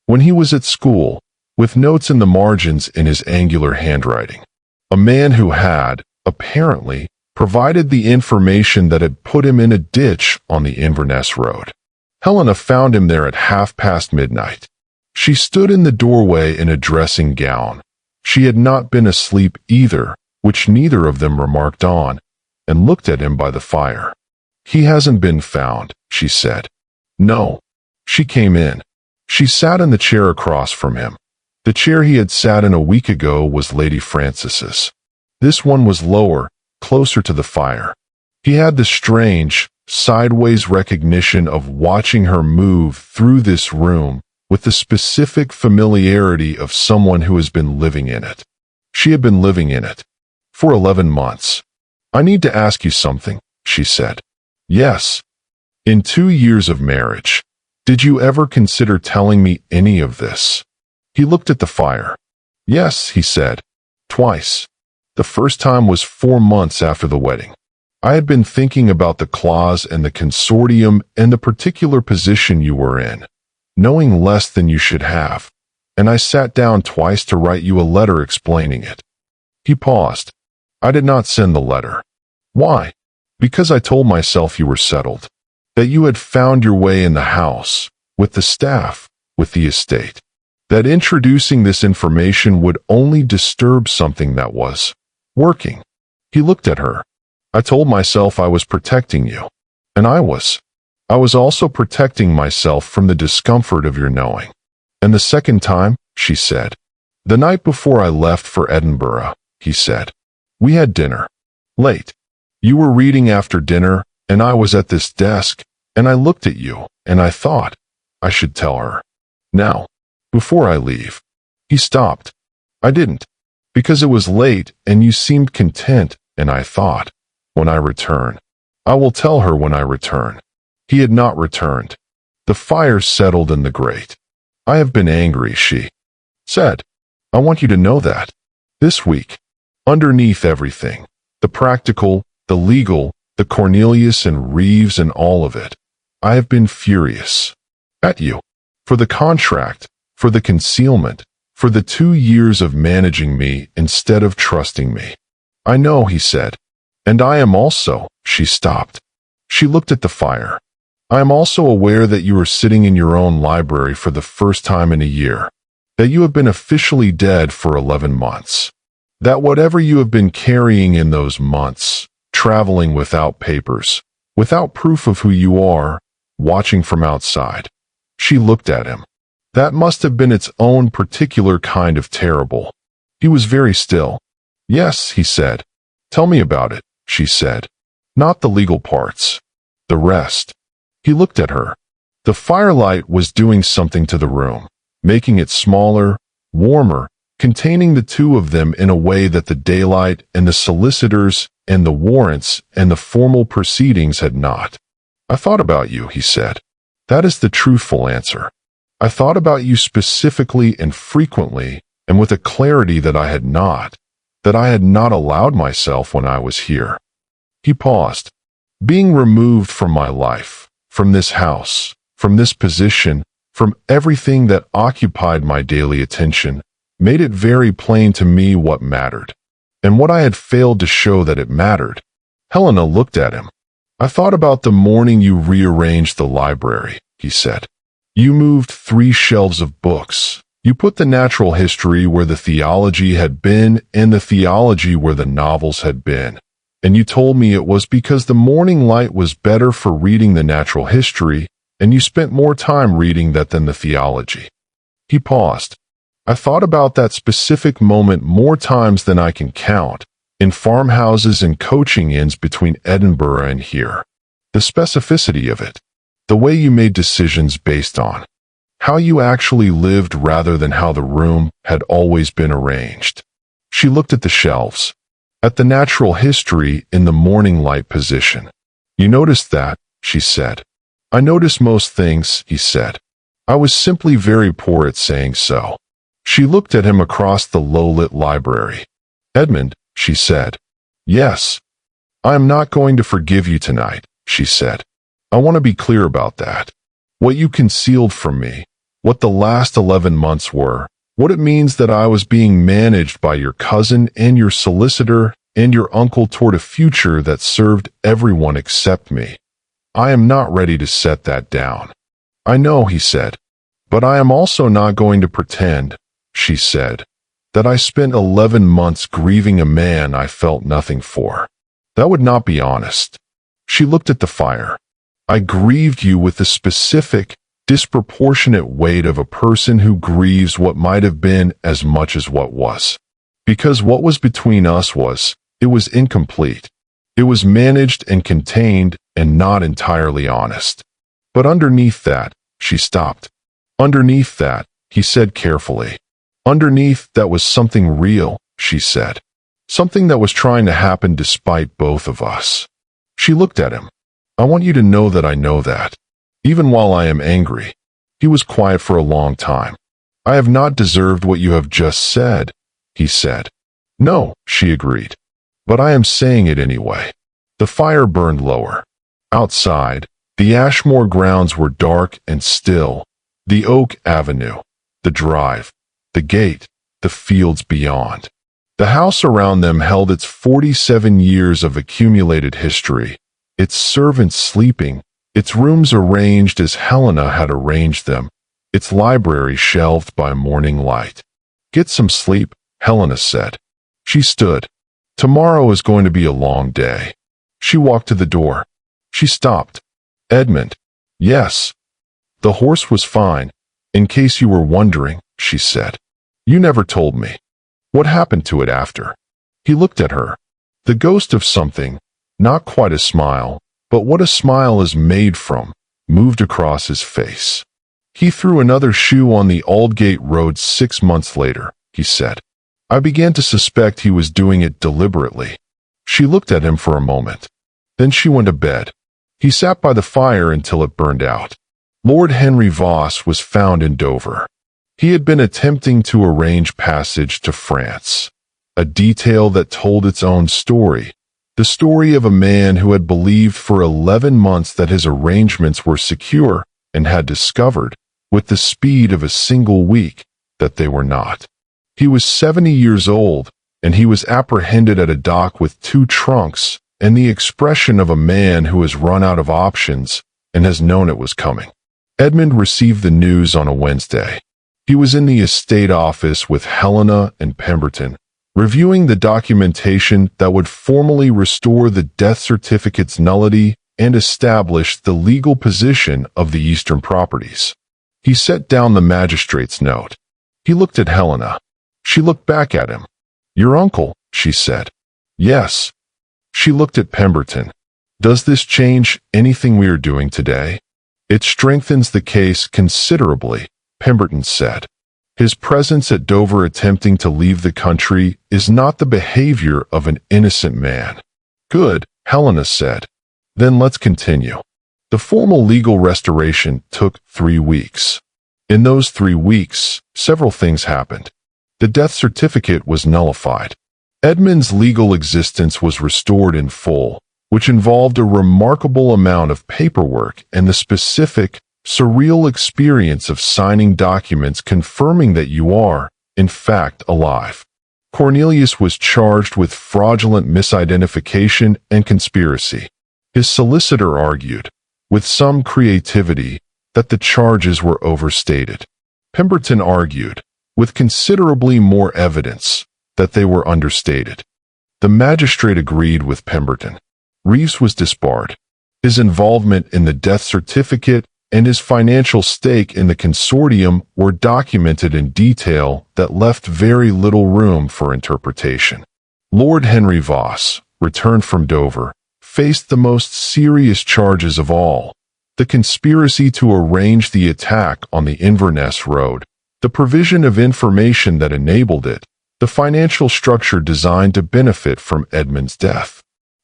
Speaker 1: when he was at school, with notes in the margins in his angular handwriting, a man who had, apparently, provided the information that had put him in a ditch on the Inverness Road. Helena found him there at midnight. She stood in the doorway in a dressing gown. She had not been asleep either, which neither of them remarked on, and looked at him by the fire. "He hasn't been found," she said. "No." She came in. She sat in the chair across from him. The chair he had sat in a week ago was Lady Frances's. This one was lower, closer to the fire. He had the strange, sideways recognition of watching her move through this room with the specific familiarity of someone who has been living in it. She had been living in it for 11 months. "I need to ask you something," she said. "Yes." "In 2 years of marriage, did you ever consider telling me any of this?" He looked at the fire. "Yes," he said. "Twice. The first time was 4 months after the wedding. I had been thinking about the clause and the consortium and the particular position you were in, knowing less than you should have, and I sat down twice to write you a letter explaining it." He paused. "I did not send the letter." "Why?" "Because I told myself you were settled, that you had found your way in the house, with the staff, with the estate. That introducing this information would only disturb something that was working. He looked at her. I told myself I was protecting you. And I was. I was also protecting myself from the discomfort of your knowing. And the second time, she said. The night before I left for Edinburgh, he said. We had dinner. Late. You were reading after dinner, and I was at this desk, and I looked at you, and I thought, I should tell her. Now, before I leave. He stopped. I didn't. Because it was late, and you seemed content, and I thought, when I return. I will tell her when I return. He had not returned. The fire settled in the grate. I have been angry, she said. I want you to know that. This week. Underneath everything. The practical, the legal, the Cornelius and Reeves and all of it. I have been furious. At you. For the contract, for the concealment, for the 2 years of managing me instead of trusting me. I know, he said. And I am also, she stopped. She looked at the fire. I am also aware that you are sitting in your own library for the first time in a year. That you have been officially dead for 11 months. That whatever you have been carrying in those months, traveling without papers, without proof of who you are, watching from outside. She looked at him. That must have been its own particular kind of terrible. He was very still. Yes, he said. Tell me about it, she said. Not the legal parts. The rest. He looked at her. The firelight was doing something to the room, making it smaller, warmer, containing the two of them in a way that the daylight and the solicitors and the warrants and the formal proceedings had not. I thought about you, he said. That is the truthful answer. I thought about you specifically and frequently and with a clarity that I had not allowed myself when I was here. He paused. Being removed from my life, from this house, from this position, from everything that occupied my daily attention, made it very plain to me what mattered, and what I had failed to show that it mattered. Helena looked at him. I thought about the morning you rearranged the library, he said. You moved 3 shelves of books. You put the natural history where the theology had been and the theology where the novels had been. And you told me it was because the morning light was better for reading the natural history, and you spent more time reading that than the theology. He paused. I thought about that specific moment more times than I can count, in farmhouses and coaching inns between Edinburgh and here. The specificity of it. The way you made decisions based on how you actually lived rather than how the room had always been arranged. She looked at the shelves, at the natural history in the morning light position. You noticed that, she said. I notice most things, he said. I was simply very poor at saying so. She looked at him across the low-lit library. Edmund, she said. Yes. I am not going to forgive you tonight, she said. I want to be clear about that. What you concealed from me, what the last 11 months were, what it means that I was being managed by your cousin and your solicitor and your uncle toward a future that served everyone except me. I am not ready to set that down. I know, he said, but I am also not going to pretend, she said, that I spent 11 months grieving a man I felt nothing for. That would not be honest. She looked at the fire. I grieved you with the specific, disproportionate weight of a person who grieves what might have been as much as what was. Because what was between us it was incomplete. It was managed and contained and not entirely honest. But underneath that, she stopped. Underneath that, he said carefully. Underneath that was something real, she said. Something that was trying to happen despite both of us. She looked at him. I want you to know that I know that. Even while I am angry. He was quiet for a long time. I have not deserved what you have just said, he said. No, she agreed. But I am saying it anyway. The fire burned lower. Outside, the Ashmore grounds were dark and still. The Oak Avenue, the drive, the gate, the fields beyond. The house around them held its 47 years of accumulated history, its servants sleeping, its rooms arranged as Helena had arranged them, its library shelved by morning light. "Get some sleep," Helena said. She stood. "Tomorrow is going to be a long day." She walked to the door. She stopped. "Edmund." "Yes." "The horse was fine, in case you were wondering," she said. "You never told me. What happened to it after?" He looked at her. The ghost of something, not quite a smile, but what a smile is made from, moved across his face. "He threw another shoe on the Aldgate Road 6 months later," he said. "I began to suspect he was doing it deliberately." She looked at him for a moment. Then she went to bed. He sat by the fire until it burned out. Lord Henry Voss was found in Dover. He had been attempting to arrange passage to France, a detail that told its own story, the story of a man who had believed for 11 months that his arrangements were secure and had discovered, with the speed of a single week, that they were not. He was 70 years old, and he was apprehended at a dock with 2 trunks and the expression of a man who has run out of options and has known it was coming. Edmund received the news on a Wednesday. He was in the estate office with Helena and Pemberton, reviewing the documentation that would formally restore the death certificate's nullity and establish the legal position of the Eastern properties. He set down the magistrate's note. He looked at Helena. She looked back at him. "Your uncle," she said. "Yes." She looked at Pemberton. "Does this change anything we are doing today?" "It strengthens the case considerably," Pemberton said. "His presence at Dover attempting to leave the country is not the behavior of an innocent man." "Good," Helena said. "Then let's continue." The formal legal restoration took 3 weeks. In those 3 weeks, several things happened. The death certificate was nullified. Edmund's legal existence was restored in full, which involved a remarkable amount of paperwork and the specific, surreal experience of signing documents confirming that you are, in fact, alive. Cornelius was charged with fraudulent misidentification and conspiracy. His solicitor argued, with some creativity, that the charges were overstated. Pemberton argued, with considerably more evidence, that they were understated. The magistrate agreed with Pemberton. Reeves was disbarred. His involvement in the death certificate and his financial stake in the consortium were documented in detail that left very little room for interpretation. Lord Henry Voss, returned from Dover, faced the most serious charges of all: the conspiracy to arrange the attack on the Inverness Road, the provision of information that enabled it, the financial structure designed to benefit from Edmund's death.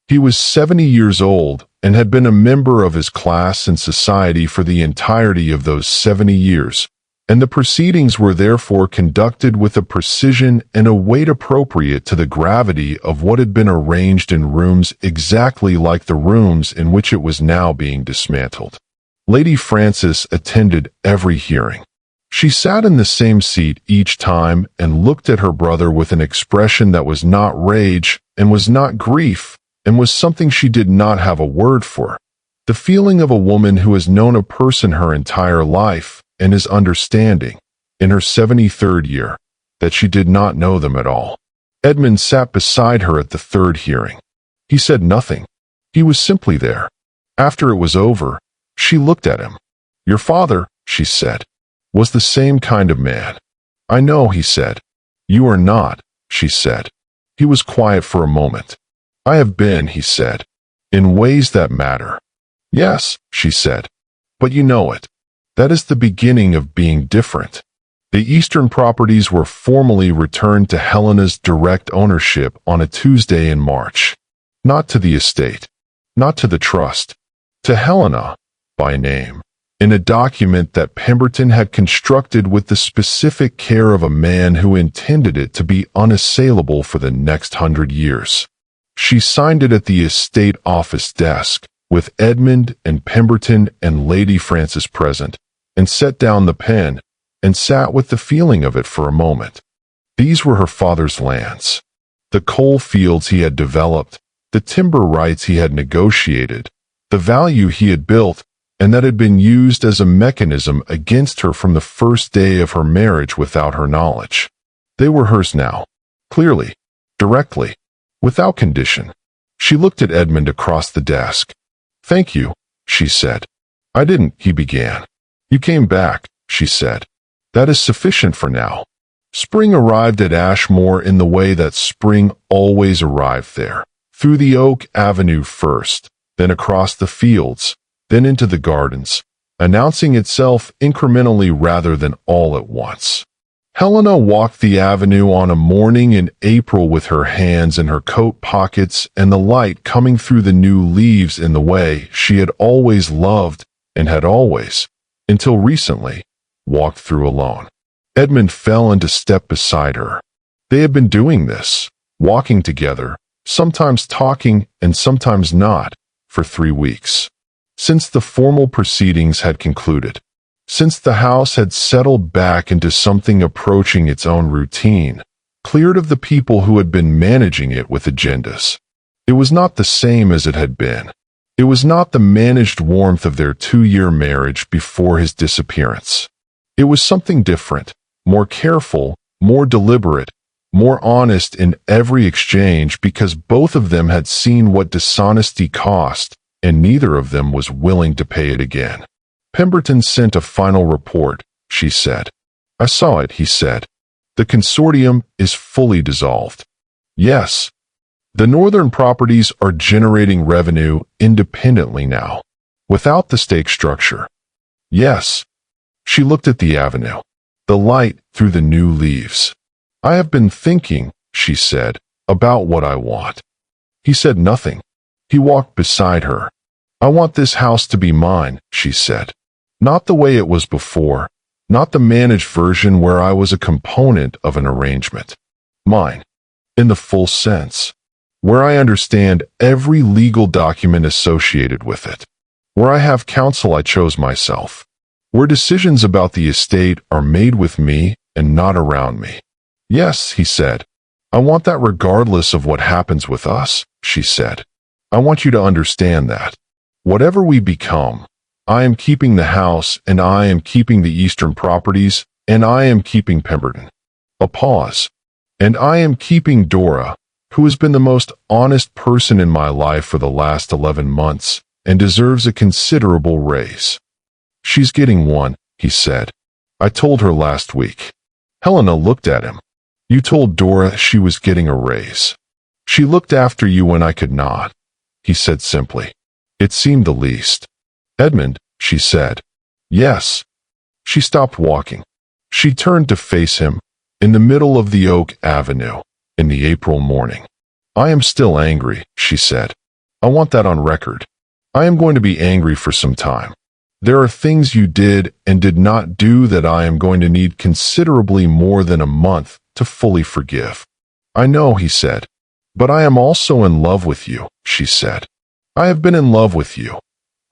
Speaker 1: He was 70 years old and had been a member of his class and society for the entirety of those 70 years, and the proceedings were therefore conducted with a precision and a weight appropriate to the gravity of what had been arranged in rooms exactly like the rooms in which it was now being dismantled. Lady Frances attended every hearing. She sat in the same seat each time and looked at her brother with an expression that was not rage and was not grief and was something she did not have a word for. The feeling of a woman who has known a person her entire life and is understanding, in her 73rd year, that she did not know them at all. Edmund sat beside her at the 3rd hearing. He said nothing. He was simply there. After it was over, she looked at him. "Your father," she said, "was the same kind of man." "I know," he said. "You are not," she said. He was quiet for a moment. "I have been," he said, "in ways that matter." "Yes," she said, "but you know it. That is the beginning of being different." The Eastern properties were formally returned to Helena's direct ownership on a Tuesday in March. Not to the estate, not to the trust, to Helena, by name, in a document that Pemberton had constructed with the specific care of a man who intended it to be unassailable for the next 100 years. She signed it at the estate office desk, with Edmund and Pemberton and Lady Frances present, and set down the pen, and sat with the feeling of it for a moment. These were her father's lands. The coal fields he had developed, the timber rights he had negotiated, the value he had built, and that had been used as a mechanism against her from the first day of her marriage without her knowledge. They were hers now, clearly, directly, without condition. She looked at Edmund across the desk. "Thank you," she said. "I didn't," he began. "You came back," she said. "That is sufficient for now." Spring arrived at Ashmore in the way that spring always arrived there, through the oak avenue first, then across the fields, then into the gardens, announcing itself incrementally rather than all at once. Helena walked the avenue on a morning in April with her hands in her coat pockets and the light coming through the new leaves in the way she had always loved and had always, until recently, walked through alone. Edmund fell into step beside her. They had been doing this, walking together, sometimes talking and sometimes not, for 3 weeks. Since the formal proceedings had concluded. Since the house had settled back into something approaching its own routine, cleared of the people who had been managing it with agendas. It was not the same as it had been. It was not the managed warmth of their 2-year marriage before his disappearance. It was something different, more careful, more deliberate, more honest in every exchange because both of them had seen what dishonesty cost, and neither of them was willing to pay it again. "Pemberton sent a final report," she said. "I saw it," he said. "The consortium is fully dissolved." "Yes. The northern properties are generating revenue independently now, without the stake structure." "Yes." She looked at the avenue, the light through the new leaves. "I have been thinking," she said, "about what I want." He said nothing. He walked beside her. "I want this house to be mine," she said. "Not the way it was before, not the managed version where I was a component of an arrangement. Mine, in the full sense, where I understand every legal document associated with it, where I have counsel I chose myself, where decisions about the estate are made with me and not around me." "Yes," he said. "I want that regardless of what happens with us," she said. "I want you to understand that. Whatever we become, I am keeping the house and I am keeping the eastern properties and I am keeping Pemberton." A pause. "And I am keeping Dora, who has been the most honest person in my life for the last 11 months and deserves a considerable raise." "She's getting one," he said. "I told her last week." Helena looked at him. "You told Dora she was getting a raise." "She looked after you when I could not," he said simply. It seemed the least. "Edmund," she said. "Yes." She stopped walking. She turned to face him, in the middle of the oak avenue, in the April morning. "I am still angry," she said. "I want that on record. I am going to be angry for some time. There are things you did and did not do that I am going to need considerably more than a month to fully forgive." "I know," he said. "But I am also in love with you," she said. "I have been in love with you.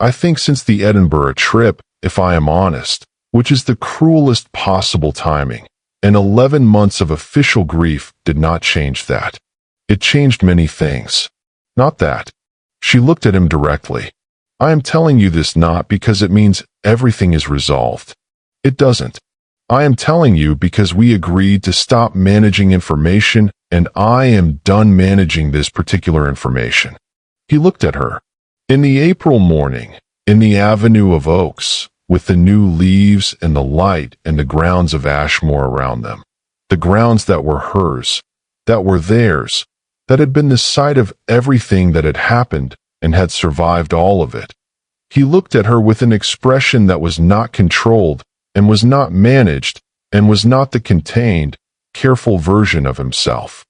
Speaker 1: I think since the Edinburgh trip, if I am honest, which is the cruelest possible timing, and 11 months of official grief did not change that. It changed many things. Not that." She looked at him directly. "I am telling you this not because it means everything is resolved. It doesn't. I am telling you because we agreed to stop managing information and I am done managing this particular information." He looked at her. In the April morning, in the avenue of oaks, with the new leaves and the light and the grounds of Ashmore around them, the grounds that were hers, that were theirs, that had been the site of everything that had happened and had survived all of it. He looked at her with an expression that was not controlled and was not managed and was not the contained, careful version of himself.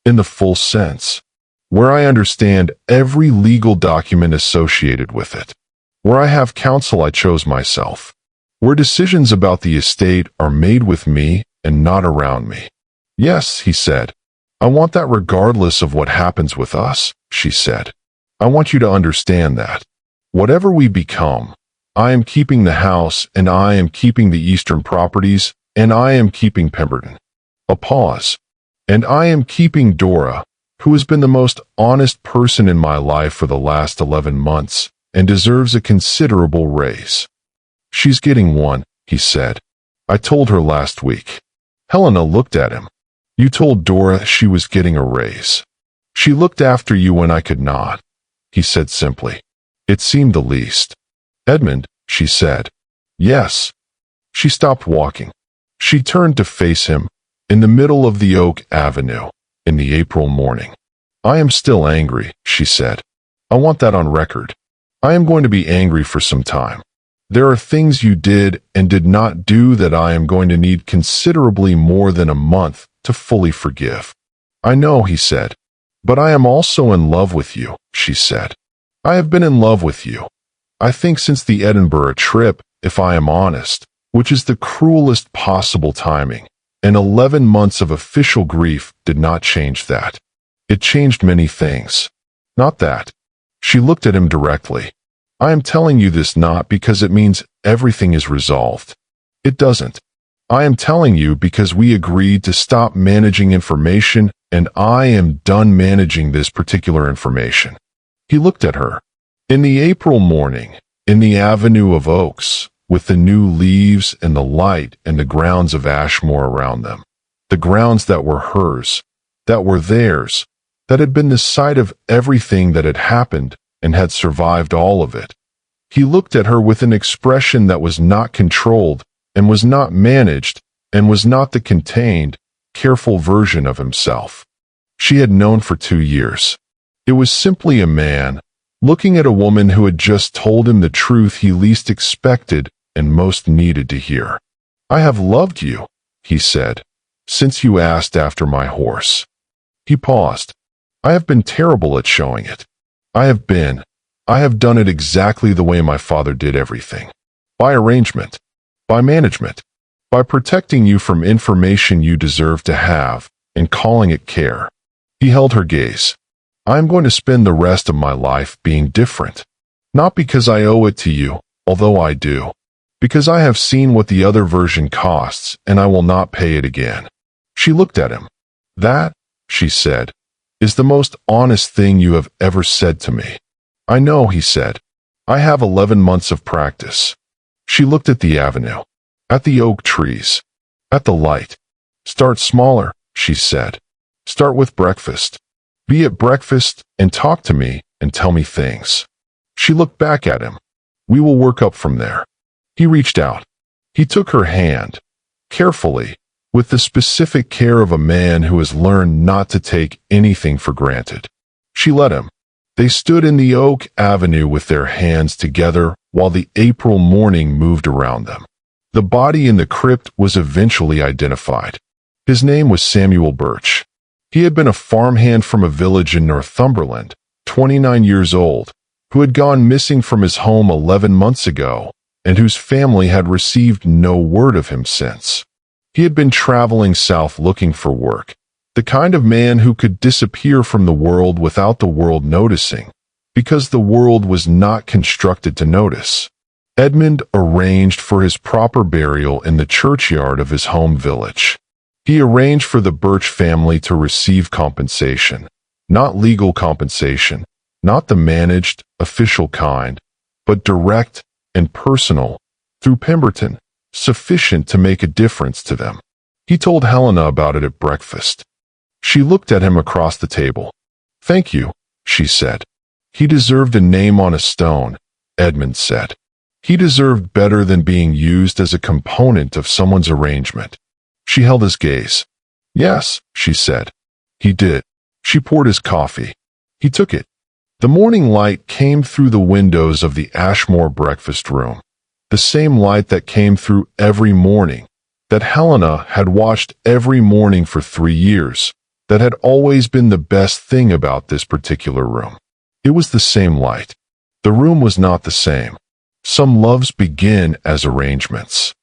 Speaker 1: "In the full sense, where I understand every legal document associated with it, where I have counsel I chose myself, where decisions about the estate are made with me and not around me." "Yes," he said. "I want that regardless of what happens with us," she said. "I want you to understand that. Whatever we become, I am keeping the house and I am keeping the eastern properties and I am keeping Pemberton." A pause. "And I am keeping Dora, who has been the most honest person in my life for the last 11 months and deserves a considerable raise." "She's getting one," he said. "I told her last week." Helena looked at him. "You told Dora she was getting a raise." "She looked after you when I could not," he said simply. It seemed the least. "Edmund," she said. "Yes." She stopped walking. She turned to face him, in the middle of the Oak Avenue, in the April morning. "I am still angry," she said. "I want that on record. I am going to be angry for some time. There are things you did and did not do that I am going to need considerably more than a month to fully forgive." "I know," he said. "But I am also in love with you," she said. "I have been in love with you. I think since the Edinburgh trip, if I am honest, which is the cruelest possible timing, and 11 months of official grief did not change that. It changed many things. Not that." She looked at him directly. "I am telling you this not because it means everything is resolved. It doesn't. I am telling you because we agreed to stop managing information, and I am done managing this particular information." He looked at her. In the April morning, in the Avenue of Oaks, with the new leaves and the light and the grounds of Ashmore around them, the grounds that were hers, that were theirs, that had been the site of everything that had happened and had survived all of it. He looked at her with an expression that was not controlled and was not managed and was not the contained, careful version of himself she had known for 2 years. It was simply a man looking at a woman who had just told him the truth he least expected and most needed to hear. "I have loved you," he said, "since you asked after my horse." He paused. "I have been terrible at showing it. I have done it exactly the way my father did everything. By arrangement. By management. By protecting you from information you deserve to have, and calling it care." He held her gaze. "I am going to spend the rest of my life being different. Not because I owe it to you, although I do. Because I have seen what the other version costs, and I will not pay it again." She looked at him. "That," she said, "is the most honest thing you have ever said to me." "I know," he said. "I have 11 months of practice." She looked at the avenue, at the oak trees, at the light. "Start smaller," she said. "Start with breakfast. Be at breakfast and talk to me and tell me things." She looked back at him. "We will work up from there." He reached out. He took her hand, carefully, with the specific care of a man who has learned not to take anything for granted. She let him. They stood in the Oak Avenue with their hands together while the April morning moved around them. The body in the crypt was eventually identified. His name was Samuel Birch. He had been a farmhand from a village in Northumberland, 29 years old, who had gone missing from his home 11 months ago, and whose family had received no word of him since. He had been traveling south looking for work, the kind of man who could disappear from the world without the world noticing, because the world was not constructed to notice. Edmund arranged for his proper burial in the churchyard of his home village. He arranged for the Birch family to receive compensation, not legal compensation, not the managed, official kind, but direct and personal, through Pemberton, sufficient to make a difference to them. He told Helena about it at breakfast. She looked at him across the table. "Thank you," she said. "He deserved a name on a stone," Edmund said. "He deserved better than being used as a component of someone's arrangement." She held his gaze. "Yes," she said. "He did." She poured his coffee. He took it. The morning light came through the windows of the Ashmore breakfast room, the same light that came through every morning, that Helena had watched every morning for 3 years, that had always been the best thing about this particular room. It was the same light. The room was not the same. Some loves begin as arrangements.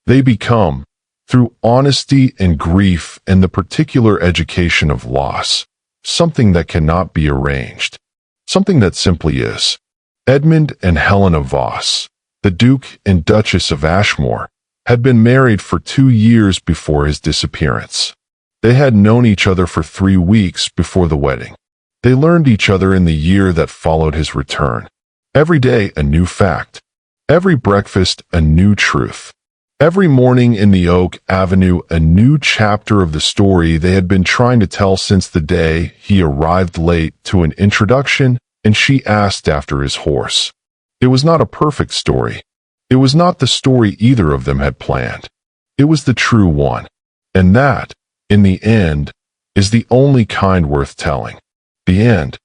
Speaker 1: They become, through honesty and grief and the particular education of loss, something that cannot be arranged. Something that simply is. Edmund and Helena Voss, the Duke and Duchess of Ashmore, had been married for 2 years before his disappearance. They had known each other for 3 weeks before the wedding. They learned each other in the year that followed his return. Every day, a new fact. Every breakfast, a new truth. Every morning in the Oak Avenue, a new chapter of the story they had been trying to tell since the day he arrived late to an introduction and she asked after his horse. It was not a perfect story. It was not the story either of them had planned. It was the true one. And that, in the end, is the only kind worth telling. The end.